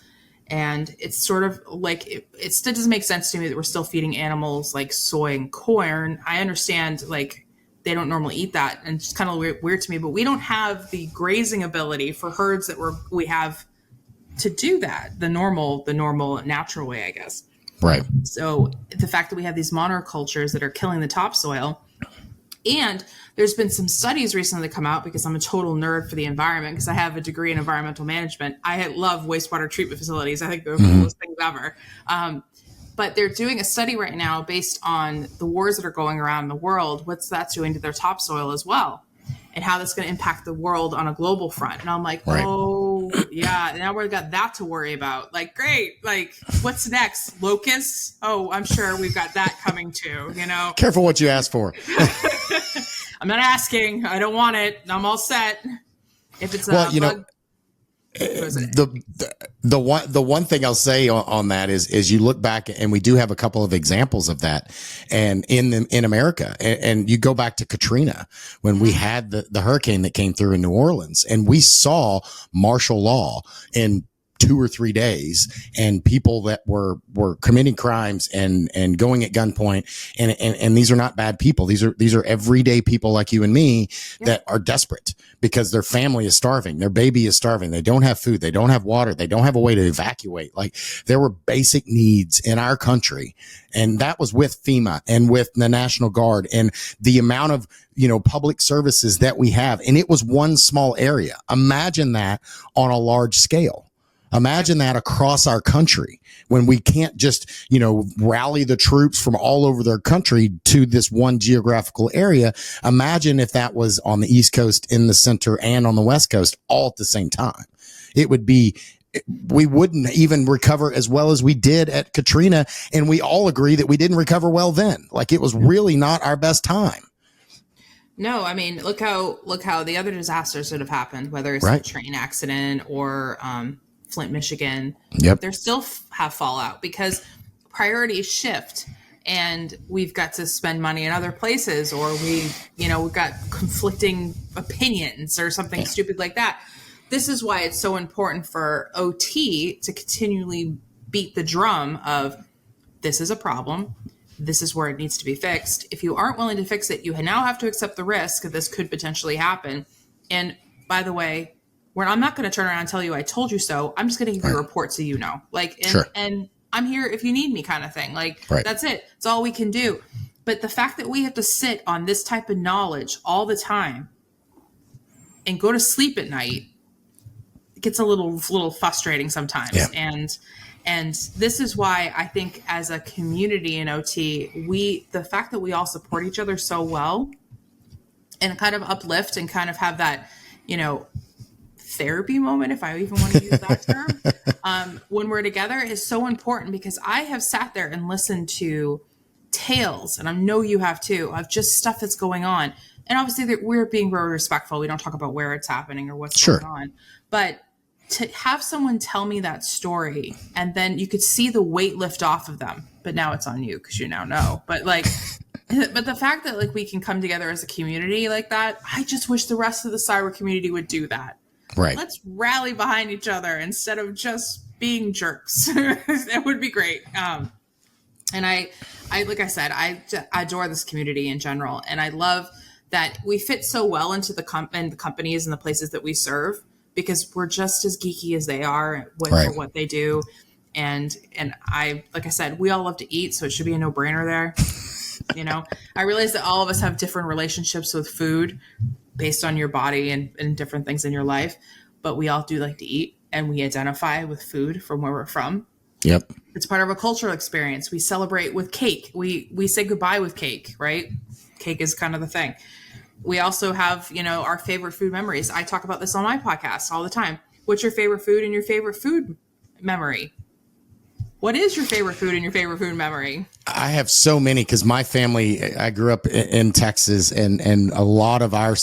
And it's sort of like, it still doesn't make sense to me that we're still feeding animals like soy and corn. I understand, like, they don't normally eat that, and it's kind of weird to me, but we don't have the grazing ability for herds that we have to do that the normal natural way, I guess. Right. So the fact that we have these monocultures that are killing the topsoil, and there's been some studies recently come out, because I'm a total nerd for the environment, because I have a degree in environmental management. I love wastewater treatment facilities. I think they're the coolest things ever. But they're doing a study right now based on the wars that are going around the world, what's that's doing to their topsoil as well, and how that's going to impact the world on a global front. And I'm like, oh, Yeah, now we've got that to worry about. Like, great. Like, what's next? Locusts? Oh, I'm sure we've got that coming too, you know? Careful what you ask for. I'm not asking. I don't want it. I'm all set. If it's well, you bug, know, the one thing I'll say on that is you look back, and we do have a couple of examples of that, and in America, and you go back to Katrina when we had the hurricane that came through in New Orleans, and we saw martial law in 2 or 3 days, and people that were committing crimes and going at gunpoint, and these are not bad people. These are everyday people like you and me that are desperate because their family is starving, their baby is starving, they don't have food, they don't have water, they don't have a way to evacuate. Like, there were basic needs in our country, and that was with FEMA and with the National Guard and the amount of, you know, public services that we have, and it was one small area. Imagine that on a large scale. Imagine that across our country when we can't just, you know, rally the troops from all over their country to this one geographical area. Imagine if that was on the East Coast, in the center, and on the West Coast all at the same time. It would be, we wouldn't even recover as well as we did at Katrina. And we all agree that we didn't recover well then. Like, it was really not our best time. No, I mean, look how the other disasters that have happened, whether it's a train accident or, Flint, Michigan, they still have fallout because priorities shift, and we've got to spend money in other places, or we've got conflicting opinions or something stupid like that. This is why it's so important for OT to continually beat the drum of, this is a problem. This is where it needs to be fixed. If you aren't willing to fix it, you now have to accept the risk that this could potentially happen. And by the way, where I'm not going to turn around and tell you I told you so. I'm just going to give you a report so you know. Like, and I'm here if you need me, kind of thing. Like, that's it. It's all we can do. But the fact that we have to sit on this type of knowledge all the time and go to sleep at night, it gets a little frustrating sometimes. Yeah. And this is why I think as a community in OT, the fact that we all support each other so well and kind of uplift and kind of have that, you know, therapy moment, if I even want to use that term, when we're together is so important, because I have sat there and listened to tales, and I know you have too, of just stuff that's going on. And obviously we're being very respectful. We don't talk about where it's happening or what's going on. But to have someone tell me that story, and then you could see the weight lift off of them, but now it's on you because you now know. But like, but the fact that like we can come together as a community like that, I just wish the rest of the cyber community would do that. Right. Let's rally behind each other instead of just being jerks. That would be great. And I like I said, I adore this community in general, and I love that we fit so well into the companies and the places that we serve, because we're just as geeky as they are for what they do. And like I said, we all love to eat, so it should be a no-brainer there. You know, I realize that all of us have different relationships with food based on your body and different things in your life, but we all do like to eat, and we identify with food from where we're from. Yep. It's part of a cultural experience. We celebrate with cake. We say goodbye with cake, right? Cake is kind of the thing. We also have, you know, our favorite food memories. I talk about this on my podcast all the time. What's your favorite food and your favorite food memory? What is your favorite food and your favorite food memory? I have so many, because my family, I grew up in Texas, and a lot of our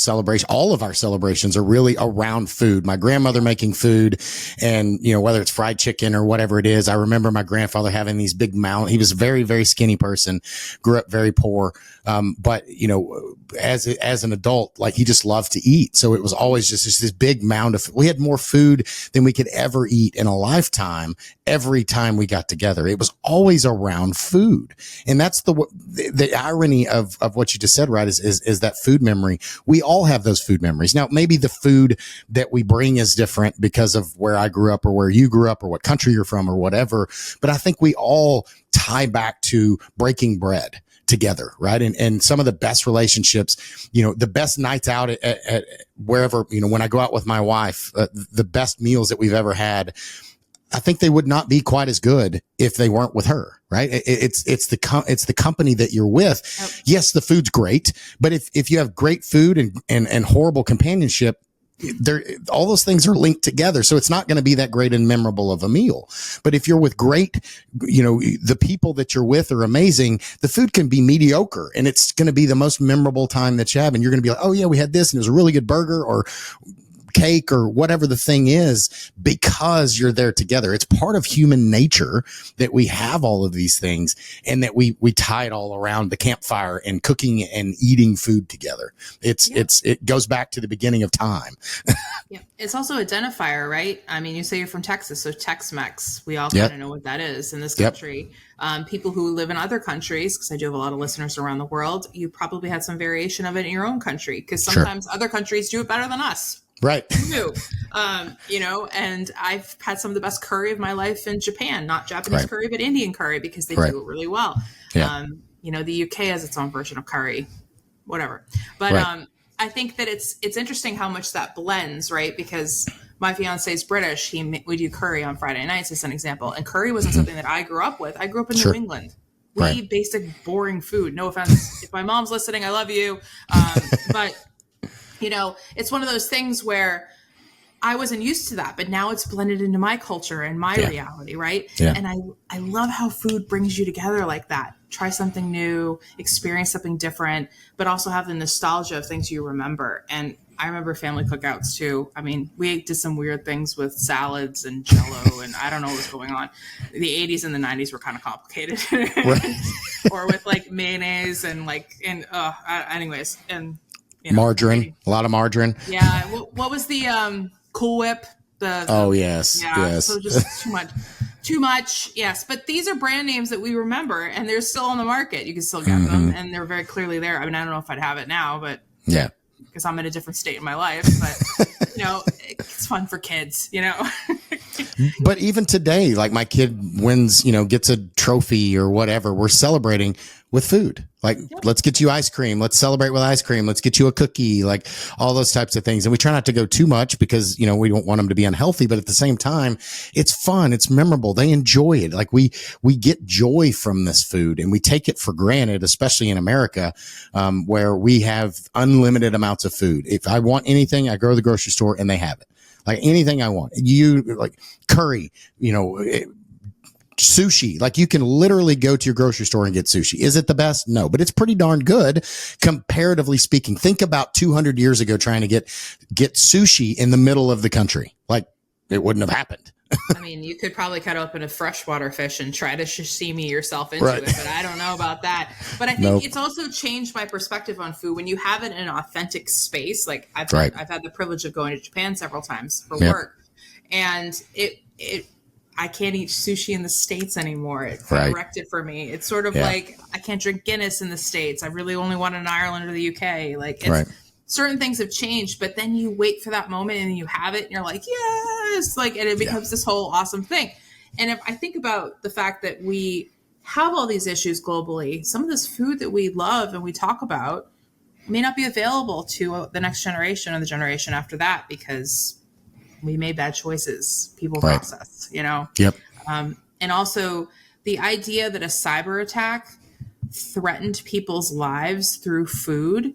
all of our celebrations are really around food. My grandmother making food, and, you know, whether it's fried chicken or whatever it is. I remember my grandfather having these big he was a very, very skinny person, grew up very poor. But, you know, as an adult, like, he just loved to eat. So it was always just this big mound of, we had more food than we could ever eat in a lifetime. Every time we got together, it was always around food. And that's the irony of what you just said, right? Is that food memory. We all have those food memories. Now, maybe the food that we bring is different because of where I grew up or where you grew up or what country you're from or whatever. But I think we all tie back to breaking bread together, right? And some of the best relationships, you know, the best nights out at wherever, you know, when I go out with my wife, the best meals that we've ever had, I think they would not be quite as good if they weren't with her, right? It's the company that you're with. Yes, the food's great, but if you have great food and horrible companionship, all those things are linked together. So it's not going to be that great and memorable of a meal. But if you're with great, the people that you're with are amazing, the food can be mediocre and it's going to be the most memorable time that you have. And you're going to be like, oh yeah, we had this and it was a really good burger or cake or whatever the thing is, because you're there together. It's part of human nature that we have all of these things and that we tie it all around the campfire and cooking and eating food together. It goes back to the beginning of time. Yeah. It's also identifier, right? I mean, you say you're from Texas, so Tex-Mex, we all kind of know what that is in this country. People who live in other countries, because I do have a lot of listeners around the world, you probably had some variation of it in your own country, because sometimes other countries do it better than us. Right. And I've had some of the best curry of my life in Japan, not Japanese curry, but Indian curry, because they do it really well. Yeah. The UK has its own version of curry, whatever. But I think that it's interesting how much that blends, right? Because my fiance is British. We do curry on Friday nights as an example. And curry wasn't something that I grew up with. I grew up in New England. We eat basic, boring food. No offense. If my mom's listening, I love you. But it's one of those things where I wasn't used to that, but now it's blended into my culture and my reality, right? Yeah. And I love how food brings you together like that. Try something new, experience something different, but also have the nostalgia of things you remember. And I remember family cookouts too. I mean, we did some weird things with salads and Jell-O, and I don't know what was going on. The 80s and the 90s were kind of complicated. Or with like mayonnaise and anyways. And margarine, a lot of margarine. Yeah. What was the Cool Whip? Yes. So just too much. Yes. But these are brand names that we remember, and they're still on the market. You can still get them, and they're very clearly there. I mean, I don't know if I'd have it now, but because I'm in a different state in my life. But it's fun for kids. But even today, like my kid wins, gets a trophy or whatever, we're celebrating with food. Like, let's get you ice cream. Let's celebrate with ice cream. Let's get you a cookie, like all those types of things. And we try not to go too much because, we don't want them to be unhealthy, but at the same time, it's fun. It's memorable. They enjoy it. Like we get joy from this food and we take it for granted, especially in America, where we have unlimited amounts of food. If I want anything, I go to the grocery store and they have it. Like anything I want, like curry, sushi. Like you can literally go to your grocery store and get sushi. Is it the best? No, but it's pretty darn good comparatively speaking. Think about 200 years ago trying to get sushi in the middle of the country. Like it wouldn't have happened. I mean, you could probably cut open a freshwater fish and try to sashimi yourself into it, but I don't know about that. But I think it's also changed my perspective on food when you have it in an authentic space. Like I've had the privilege of going to Japan several times for work, and I can't eat sushi in the States anymore. It's corrected for me. It's sort of like I can't drink Guinness in the States. I really only want it in Ireland or the UK. Like certain things have changed, but then you wait for that moment and you have it and you're like, yes, like, and it becomes this whole awesome thing. And if I think about the fact that we have all these issues globally, some of this food that we love and we talk about may not be available to the next generation or the generation after that because we made bad choices. People process, Yep. And also the idea that a cyber attack threatened people's lives through food.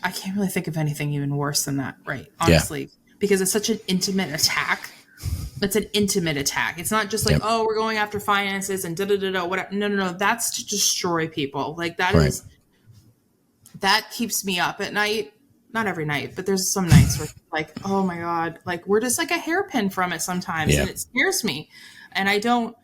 I can't really think of anything even worse than that, right? Honestly, because it's such an intimate attack. It's an intimate attack. It's not just like, oh, we're going after finances and whatever. No. That's to destroy people. Like that is, that keeps me up at night. Not every night, but there's some nights where like, oh my God, like we're just like a hairpin from it sometimes. And it scares me. And I don't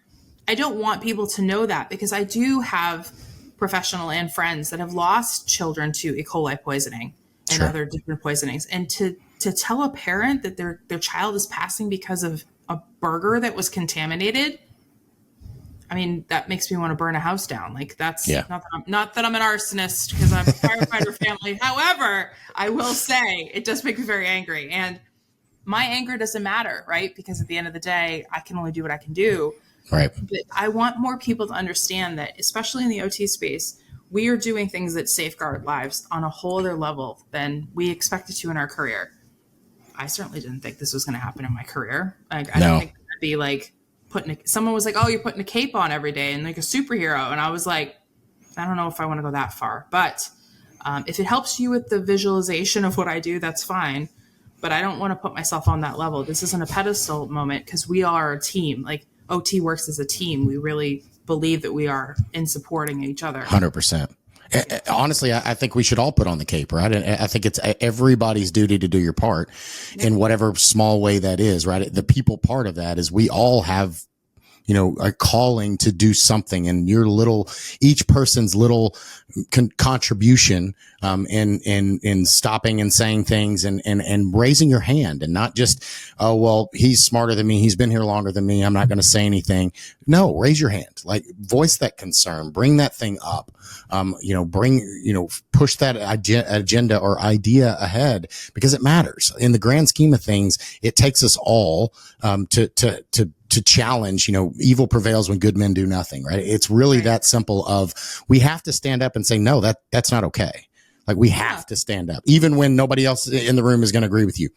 want people to know that because I do have professional and friends that have lost children to E. coli poisoning and other different poisonings. And to tell a parent that their child is passing because of a burger that was contaminated, I mean, that makes me want to burn a house down. Like that's not that I'm an arsonist because I'm a firefighter family. However, I will say it does make me very angry, and my anger doesn't matter, right? Because at the end of the day, I can only do what I can do. Right. But I want more people to understand that, especially in the OT space, we are doing things that safeguard lives on a whole other level than we expected to in our career. I certainly didn't think this was going to happen in my career. Like, I didn't think it'd be like someone was like, oh, you're putting a cape on every day and like a superhero. And I was like, I don't know if I want to go that far, but If it helps you with the visualization of what I do, that's fine. But I don't want to put myself on that level. This isn't a pedestal moment because we are a team. Like OT works as a team. We really believe that we are in supporting each other. 100%. Honestly, I think we should all put on the cape, right? And I think it's everybody's duty to do your part in whatever small way that is, right? The people part of that is we all have, a calling to do something, and each person's little contribution, in stopping and saying things and raising your hand, and not just, oh, well, he's smarter than me, he's been here longer than me, I'm not going to say anything. No, raise your hand, like voice that concern, bring that thing up, push that agenda or idea ahead, because it matters in the grand scheme of things. It takes us all, to challenge, evil prevails when good men do nothing, right? It's really that simple of, we have to stand up and say, no, that's not okay. Like we have to stand up, even when nobody else in the room is going to agree with you.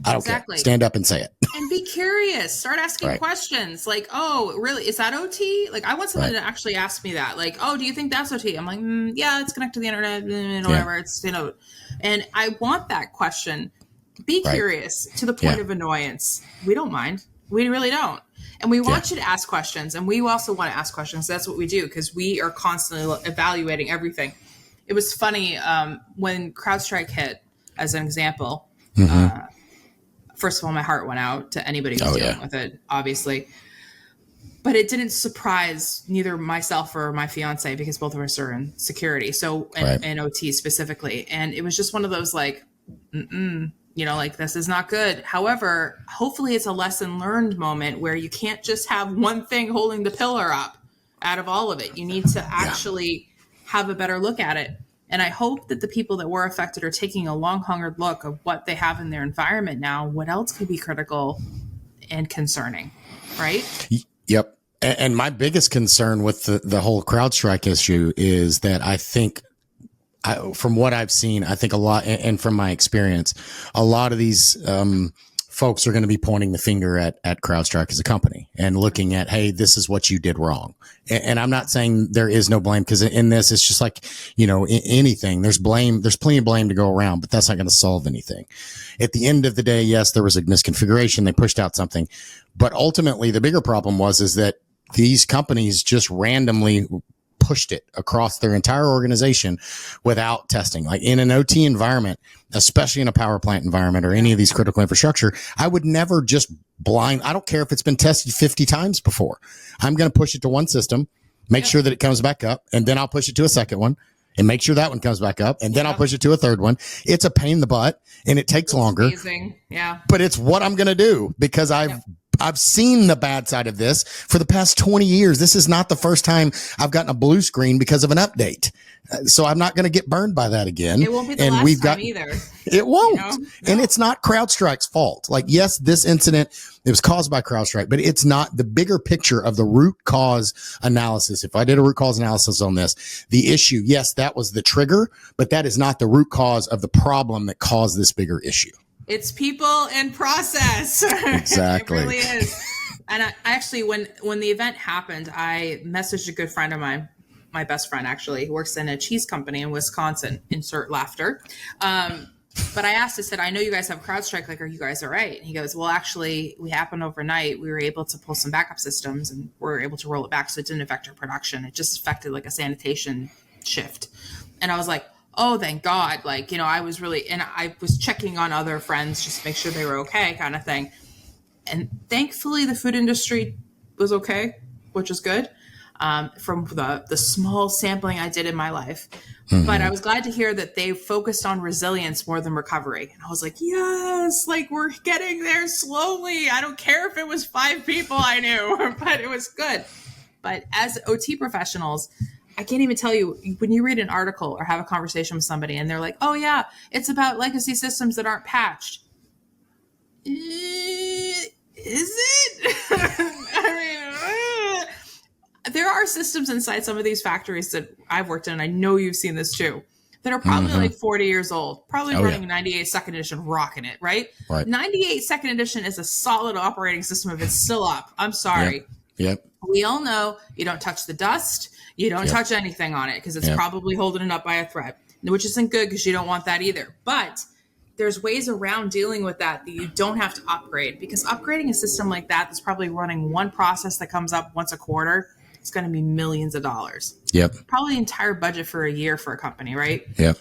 I don't care. Stand up and say it. And be curious. Start asking questions. Like, oh, really? Is that OT? Like, I want someone to actually ask me that. Like, oh, do you think that's OT? I'm like, yeah, it's connected to the internet and whatever. It's, and I want that question. Be curious to the point of annoyance. We don't mind. We really don't. And we want you to ask questions. And we also want to ask questions. That's what we do, because we are constantly evaluating everything. It was funny when CrowdStrike hit, as an example. First of all, my heart went out to anybody who's dealing with it, obviously. But it didn't surprise neither myself or my fiance, because both of us are in security, and OT specifically. And it was just one of those like, like, this is not good. However, hopefully it's a lesson learned moment where you can't just have one thing holding the pillar up out of all of it. You need to actually have a better look at it. And I hope that the people that were affected are taking a long, hungered look of what they have in their environment now. What else could be critical and concerning, right? Yep. And my biggest concern with the whole CrowdStrike issue is that I think, from what I've seen, I think a lot, and from my experience, a lot of these folks are going to be pointing the finger at CrowdStrike as a company and looking at, hey, this is what you did wrong. And I'm not saying there is no blame, because in this, it's just like, anything, there's blame, there's plenty of blame to go around, but that's not going to solve anything. At the end of the day, yes, there was a misconfiguration. They pushed out something, but ultimately the bigger problem is that these companies just randomly pushed it across their entire organization without testing. Like in an OT environment, especially in a power plant environment or any of these critical infrastructure, I would never just I don't care if it's been tested 50 times before. I'm going to push it to one system, make sure that it comes back up, and then I'll push it to a second one and make sure that one comes back up, and then I'll push it to a third one. It's a pain in the butt and it takes longer. Amazing. Yeah. But it's what I'm going to do, because I've seen the bad side of this for the past 20 years. This is not the first time I've gotten a blue screen because of an update. So I'm not going to get burned by that again. It won't be the last time either. It won't. No. And it's not CrowdStrike's fault. Like, yes, this incident, it was caused by CrowdStrike, but it's not the bigger picture of the root cause analysis. If I did a root cause analysis on this, the issue, yes, that was the trigger, but that is not the root cause of the problem that caused this bigger issue. It's people and process. Exactly. It really is. And I actually, when the event happened, I messaged a good friend of mine, my best friend actually, who works in a cheese company in Wisconsin, insert laughter. But I asked, I said, I know you guys have CrowdStrike, like, are you guys all right? And he goes, well, actually, we happened overnight. We were able to pull some backup systems and we're able to roll it back. So it didn't affect our production. It just affected like a sanitation shift. And I was like, oh, thank God. Like, I was really, and I was checking on other friends just to make sure they were okay, kind of thing. And thankfully the food industry was okay, which is good. From the small sampling I did in my life. Mm-hmm. But I was glad to hear that they focused on resilience more than recovery. And I was like, yes, like we're getting there slowly. I don't care if it was 5 people I knew, but it was good. But as OT professionals, I can't even tell you, when you read an article or have a conversation with somebody and they're like, oh yeah, it's about legacy systems that aren't patched. Is it? I mean, there are systems inside some of these factories that I've worked in, and I know you've seen this too, that are probably like 40 years old, probably running 98 second edition, rocking it, right? 98 second edition is a solid operating system if it's still up. I'm sorry. Yep. We all know you don't touch the dust. You don't touch anything on it because it's probably holding it up by a thread, which isn't good because you don't want that either. But there's ways around dealing with that you don't have to upgrade, because upgrading a system like that that's probably running one process that comes up once a quarter, it's going to be millions of dollars. Yep. Probably the entire budget for a year for a company, right? Yep.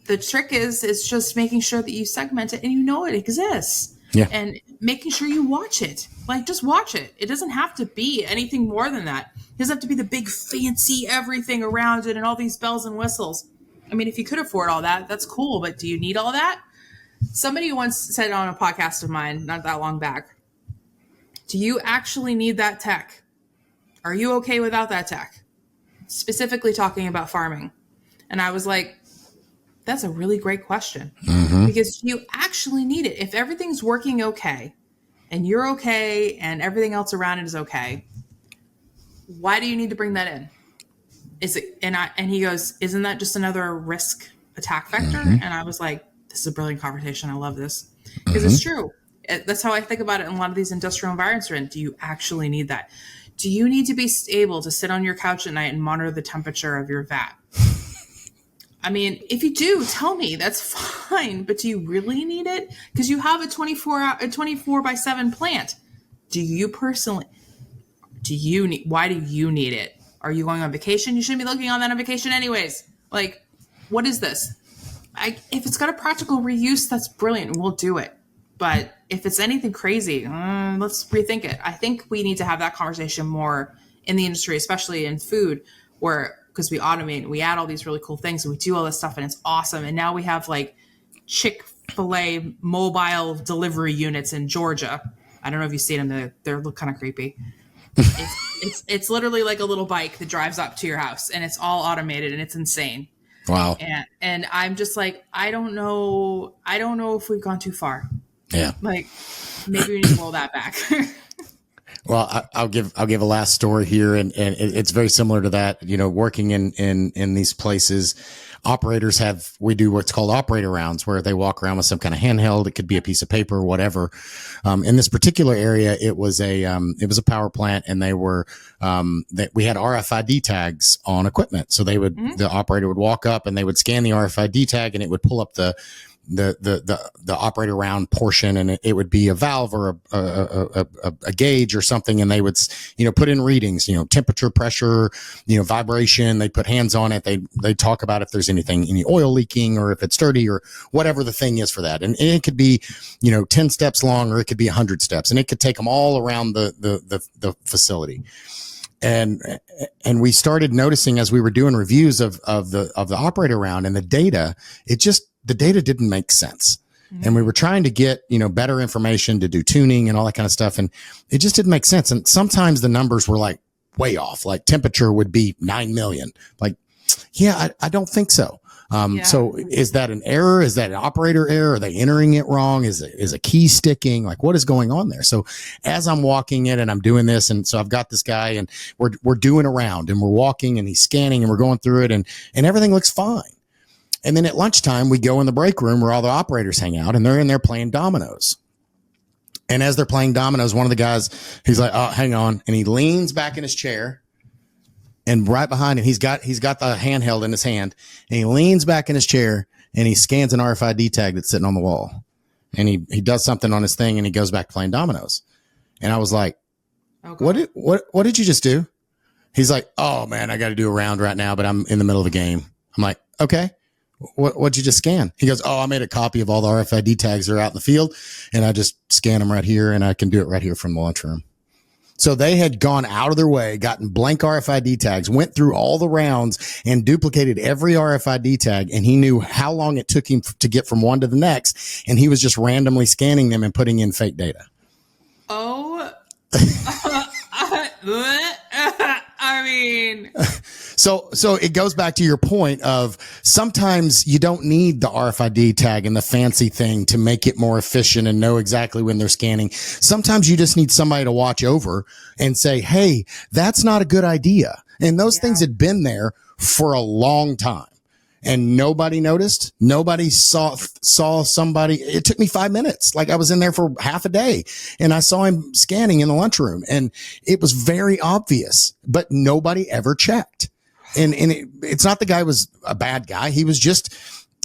The trick is just making sure that you segment it and you know it exists. Yeah. And making sure you watch it. Like, just watch it. It doesn't have to be anything more than that. It doesn't have to be the big fancy everything around it and all these bells and whistles. I mean, if you could afford all that, that's cool. But do you need all that? Somebody once said on a podcast of mine, not that long back, do you actually need that tech? Are you okay without that tech? Specifically talking about farming. And I was like, that's a really great question, because you actually need it. If everything's working okay and you're okay and everything else around it is okay, why do you need to bring that in? Is it, and he goes, isn't that just another risk attack vector? And I was like, this is a brilliant conversation. I love this, because it's true. That's how I think about it in a lot of these industrial environments. Do you actually need that? Do you need to be able to sit on your couch at night and monitor the temperature of your vat? I mean, if you do, tell me, that's fine. But do you really need it? Because you have a 24/7 plant. Do you personally, why do you need it? Are you going on vacation? You shouldn't be looking on that on vacation anyways. Like, what is this? If it's got a practical reuse, that's brilliant. We'll do it. But if it's anything crazy, let's rethink it. I think we need to have that conversation more in the industry, especially in food, because we automate, we add all these really cool things and we do all this stuff and it's awesome. And now we have like Chick-fil-A mobile delivery units in Georgia. I don't know if you've seen them. They look kind of creepy. It's literally like a little bike that drives up to your house and it's all automated and it's insane. Wow. And I'm just like, I don't know if we've gone too far. Yeah. Like, maybe we need to roll that back. Well, I'll give a last story here, and it's very similar to that. You know, working in these places, operators we do what's called operator rounds, where they walk around with some kind of handheld. It could be a piece of paper or whatever. In this particular area, it was a power plant, and we had RFID tags on equipment. So the operator would walk up and they would scan the RFID tag, and it would pull up the operator round portion, and it would be a valve or a gauge or something, and they would put in readings, temperature, pressure, vibration. They put hands on it. They talk about if there's any oil leaking or if it's dirty or whatever the thing is for that. And it could be 10 steps long, or it could be 100 steps, and it could take them all around the facility. And we started noticing as we were doing reviews of the operator round and the data, the data didn't make sense. And we were trying to get, better information to do tuning and all that kind of stuff. And it just didn't make sense. And sometimes the numbers were like way off, like temperature would be 9 million. Like, I don't think so. So is that an error? Is that an operator error? Are they entering it wrong? Is a key sticking? Like, what is going on there? So as I'm walking it and I'm doing this, and so I've got this guy and we're doing a round and we're walking and he's scanning and we're going through it and everything looks fine. And then at lunchtime, we go in the break room where all the operators hang out, and they're in there playing dominoes. And as they're playing dominoes, one of the guys, he's like, "Oh, hang on." And he leans back in his chair, and right behind him, he's got the handheld in his hand, and he leans back in his chair and he scans an RFID tag that's sitting on the wall. And he does something on his thing and he goes back playing dominoes. And I was like, okay. What did you just do? He's like, "Oh man, I got to do a round right now, but I'm in the middle of a game." I'm like, "Okay. What'd you just scan?" He goes, "Oh, I made a copy of all the RFID tags that are out in the field, and I just scan them right here, and I can do it right here from the lunchroom." So they had gone out of their way, gotten blank RFID tags, went through all the rounds and duplicated every RFID tag. And he knew how long it took him to get from one to the next. And he was just randomly scanning them and putting in fake data. Oh, I mean, so it goes back to your point of sometimes you don't need the RFID tag and the fancy thing to make it more efficient and know exactly when they're scanning. Sometimes you just need somebody to watch over and say, "Hey, that's not a good idea." And those things had been there for a long time. and nobody noticed. Nobody saw somebody. It took me 5 minutes. Like I was in there for half a day and I saw him scanning in the lunchroom and it was very obvious, but nobody ever checked. And it's not the guy was a bad guy. He was just,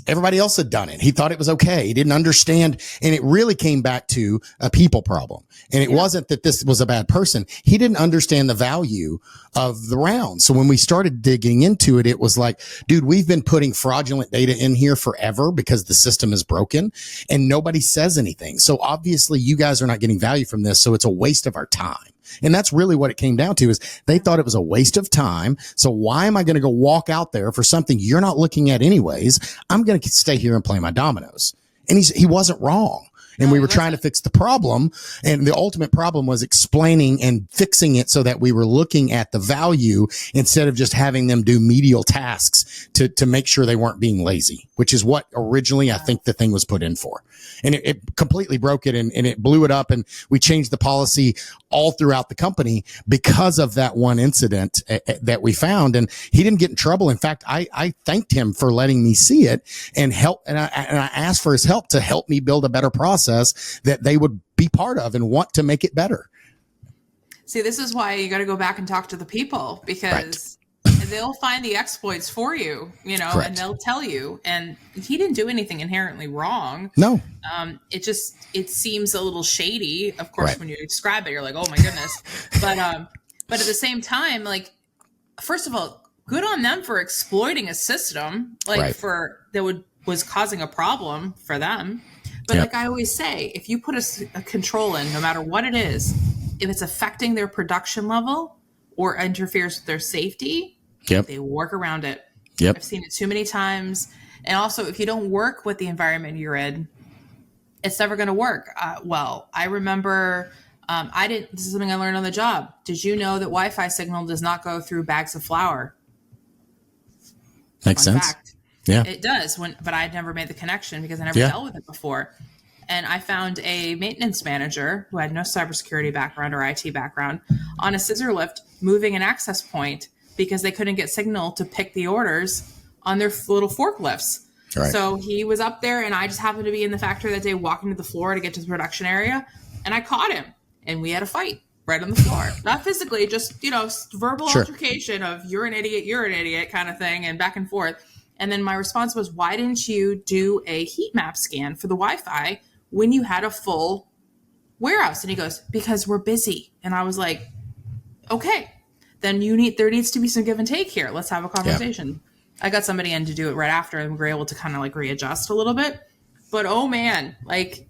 everybody else had done it. He thought it was okay. He didn't understand. And it really came back to a people problem. And it wasn't that this was a bad person. He didn't understand the value of the round. So when we started digging into it, it was like, dude, we've been putting fraudulent data in here forever because the system is broken and nobody says anything. So obviously you guys are not getting value from this. So it's a waste of our time. And that's really what it came down to is they thought it was a waste of time. So why am I going to go walk out there for something you're not looking at anyways? I'm going to stay here and play my dominoes. And he wasn't wrong. And we were trying to fix the problem. And the ultimate problem was explaining and fixing it so that we were looking at the value instead of just having them do medial tasks to make sure they weren't being lazy, which is what originally I think the thing was put in for. And it completely broke it and it blew it up. And we changed the policy all throughout the company because of that one incident that we found. And he didn't get in trouble. In fact, I thanked him for letting me see it and help. And I asked for his help to help me build a better process that they would be part of and want to make it better. See, this is why you got to go back and talk to the people because they'll find the exploits for you, Correct. And they'll tell you. And he didn't do anything inherently wrong. No. It seems a little shady. Of course, when you describe it, you're like, oh my goodness. But at the same time, like, first of all, good on them for exploiting a system was causing a problem for them. But like I always say, if you put a control in, no matter what it is, if it's affecting their production level or interferes with their safety, they work around it. I've seen it too many times. And also, if you don't work with the environment you're in, it's never going to work well. I remember, this is something I learned on the job. Did you know that Wi-Fi signal does not go through bags of flour? Makes sense. Fact. Yeah, it does. But I'd never made the connection because I never dealt with it before. And I found a maintenance manager who had no cybersecurity background or IT background on a scissor lift moving an access point because they couldn't get signal to pick the orders on their little forklifts. Right. So he was up there and I just happened to be in the factory that day walking to the floor to get to the production area. And I caught him and we had a fight right on the floor. Not physically, just, verbal altercation of you're an idiot kind of thing and back and forth. And then my response was, why didn't you do a heat map scan for the Wi-Fi when you had a full warehouse? And he goes, because we're busy. And I was like, okay, then there needs to be some give and take here. Let's have a conversation. Yeah. I got somebody in to do it right after and we were able to kind of like readjust a little bit. But oh man, like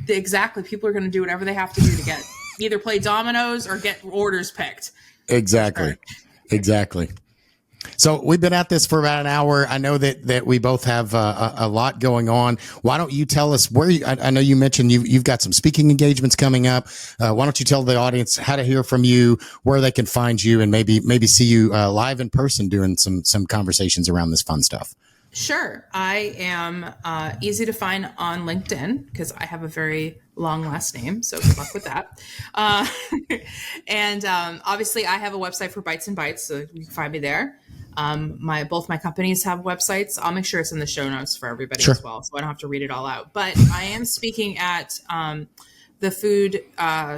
people are going to do whatever they have to do to get either play dominoes or get orders picked. Exactly. So we've been at this for about an hour. I know that we both have a lot going on. Why don't you tell us where I know you mentioned you've got some speaking engagements coming up. Why don't you tell the audience how to hear from you, where they can find you, and maybe see you live in person doing some conversations around this fun stuff? Sure. I am easy to find on LinkedIn because I have a very long last name. So good luck with that. And obviously I have a website for Bytes and Bytes, so you can find me there. Both my companies have websites. I'll make sure it's in the show notes for everybody as well, so I don't have to read it all out. But I am speaking at the Food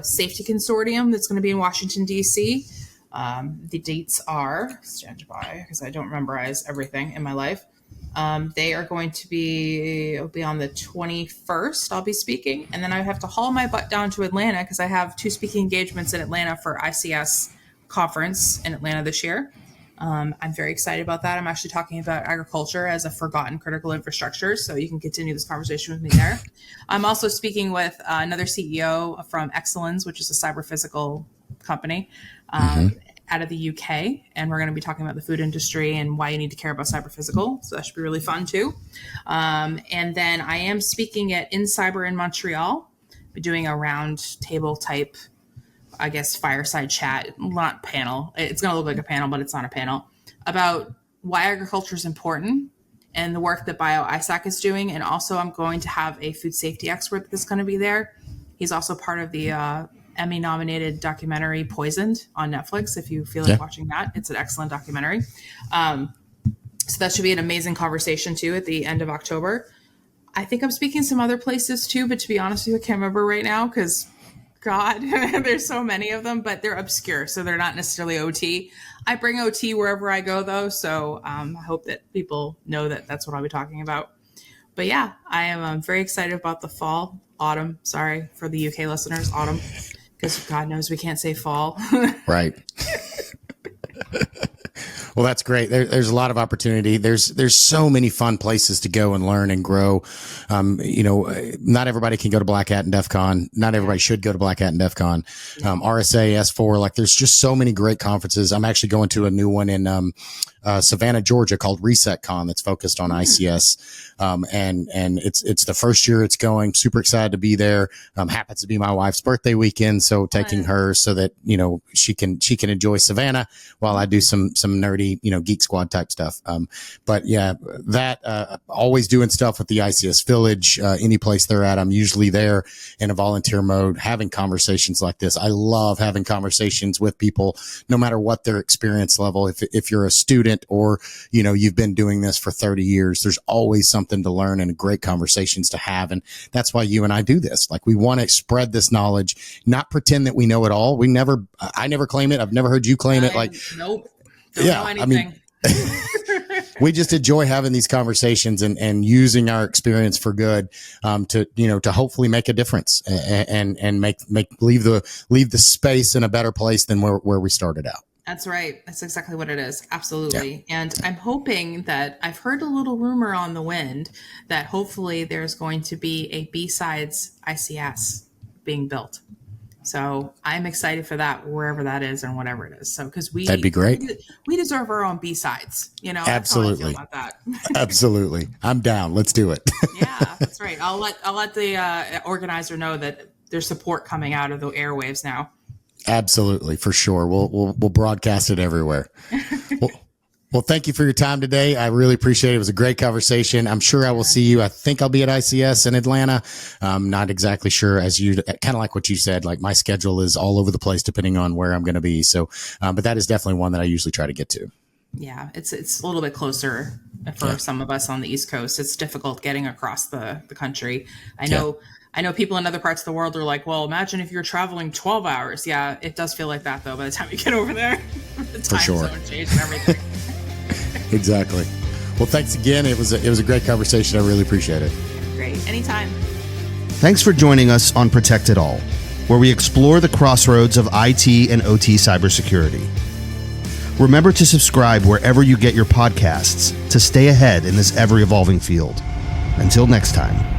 Safety Consortium that's going to be in Washington, D.C. The dates are, stand by because I don't memorize everything in my life. They are going to it'll be on the 21st. I'll be speaking. And then I have to haul my butt down to Atlanta because I have 2 speaking engagements in Atlanta for ICS conference in Atlanta this year. I'm very excited about that. I'm actually talking about agriculture as a forgotten critical infrastructure. So you can continue this conversation with me there. I'm also speaking with another CEO from Excellence, which is a cyber physical company out of the UK. And we're going to be talking about the food industry and why you need to care about cyber physical. So that should be really fun too. And then I am speaking at InCyber in Montreal. We're doing a round table type, I guess, fireside chat, not panel. It's going to look like a panel, but it's not a panel, about why agriculture is important and the work that BioISAC is doing. And also I'm going to have a food safety expert that's going to be there. He's also part of the Emmy nominated documentary Poisoned on Netflix. If you feel like watching that, it's an excellent documentary. So that should be an amazing conversation too at the end of October. I think I'm speaking some other places too, but to be honest with you, I can't remember right now because God, there's so many of them, but they're obscure. So they're not necessarily OT. I bring OT wherever I go though. So I hope that people know that that's what I'll be talking about. But yeah, I am very excited about the autumn. Sorry for the UK listeners, autumn, because God knows we can't say fall. Right. Well, that's great. There's a lot of opportunity. There's so many fun places to go and learn and grow. Not everybody can go to Black Hat and DEF CON. Not everybody should go to Black Hat and DEF CON. RSA, S4, like there's just so many great conferences. I'm actually going to a new one in Savannah, Georgia called Reset Con that's focused on ICS. And it's the first year it's going. Super excited to be there. Happens to be my wife's birthday weekend. So taking her so that, she can enjoy Savannah while I do some nerdy, Geek Squad type stuff. But yeah, that, always doing stuff with the ICS Village, any place they're at. I'm usually there in a volunteer mode, having conversations like this. I love having conversations with people, no matter what their experience level. If you're a student or, you've been doing this for 30 years, there's always something to learn and great conversations to have. And that's why you and I do this. Like we want to spread this knowledge, not pretend that we know it all. I never claim it. I've never heard you claim it. Like, nope. Don't know anything. We just enjoy having these conversations and using our experience for good, to hopefully make a difference and leave the space in a better place than where we started out. That's right. That's exactly what it is. Absolutely. Yeah. And I'm hoping that I've heard a little rumor on the wind that hopefully there's going to be a B-Sides ICS being built. So I'm excited for that, wherever that is and whatever it is. So, because that'd be great. We deserve our own B-Sides, Absolutely. That's how I feel about that. Absolutely. I'm down. Let's do it. Yeah, that's right. I'll let the organizer know that there's support coming out of the airwaves now. Absolutely, for sure. We'll broadcast it everywhere. Well, thank you for your time today. I really appreciate it. It was a great conversation. I'm sure I will see you. I think I'll be at ICS in Atlanta. I'm not exactly sure, as you kind of like what you said, like my schedule is all over the place depending on where I'm going to be. So, but that is definitely one that I usually try to get to. Yeah, it's a little bit closer for some of us on the East Coast. It's difficult getting across the country. I know people in other parts of the world are like, well, imagine if you're traveling 12 hours. Yeah, it does feel like that, though, by the time you get over there. The time zone change and everything. Exactly. Well, thanks again. It was a great conversation. I really appreciate it. Great. Anytime. Thanks for joining us on Protect It All, where we explore the crossroads of IT and OT cybersecurity. Remember to subscribe wherever you get your podcasts to stay ahead in this ever-evolving field. Until next time.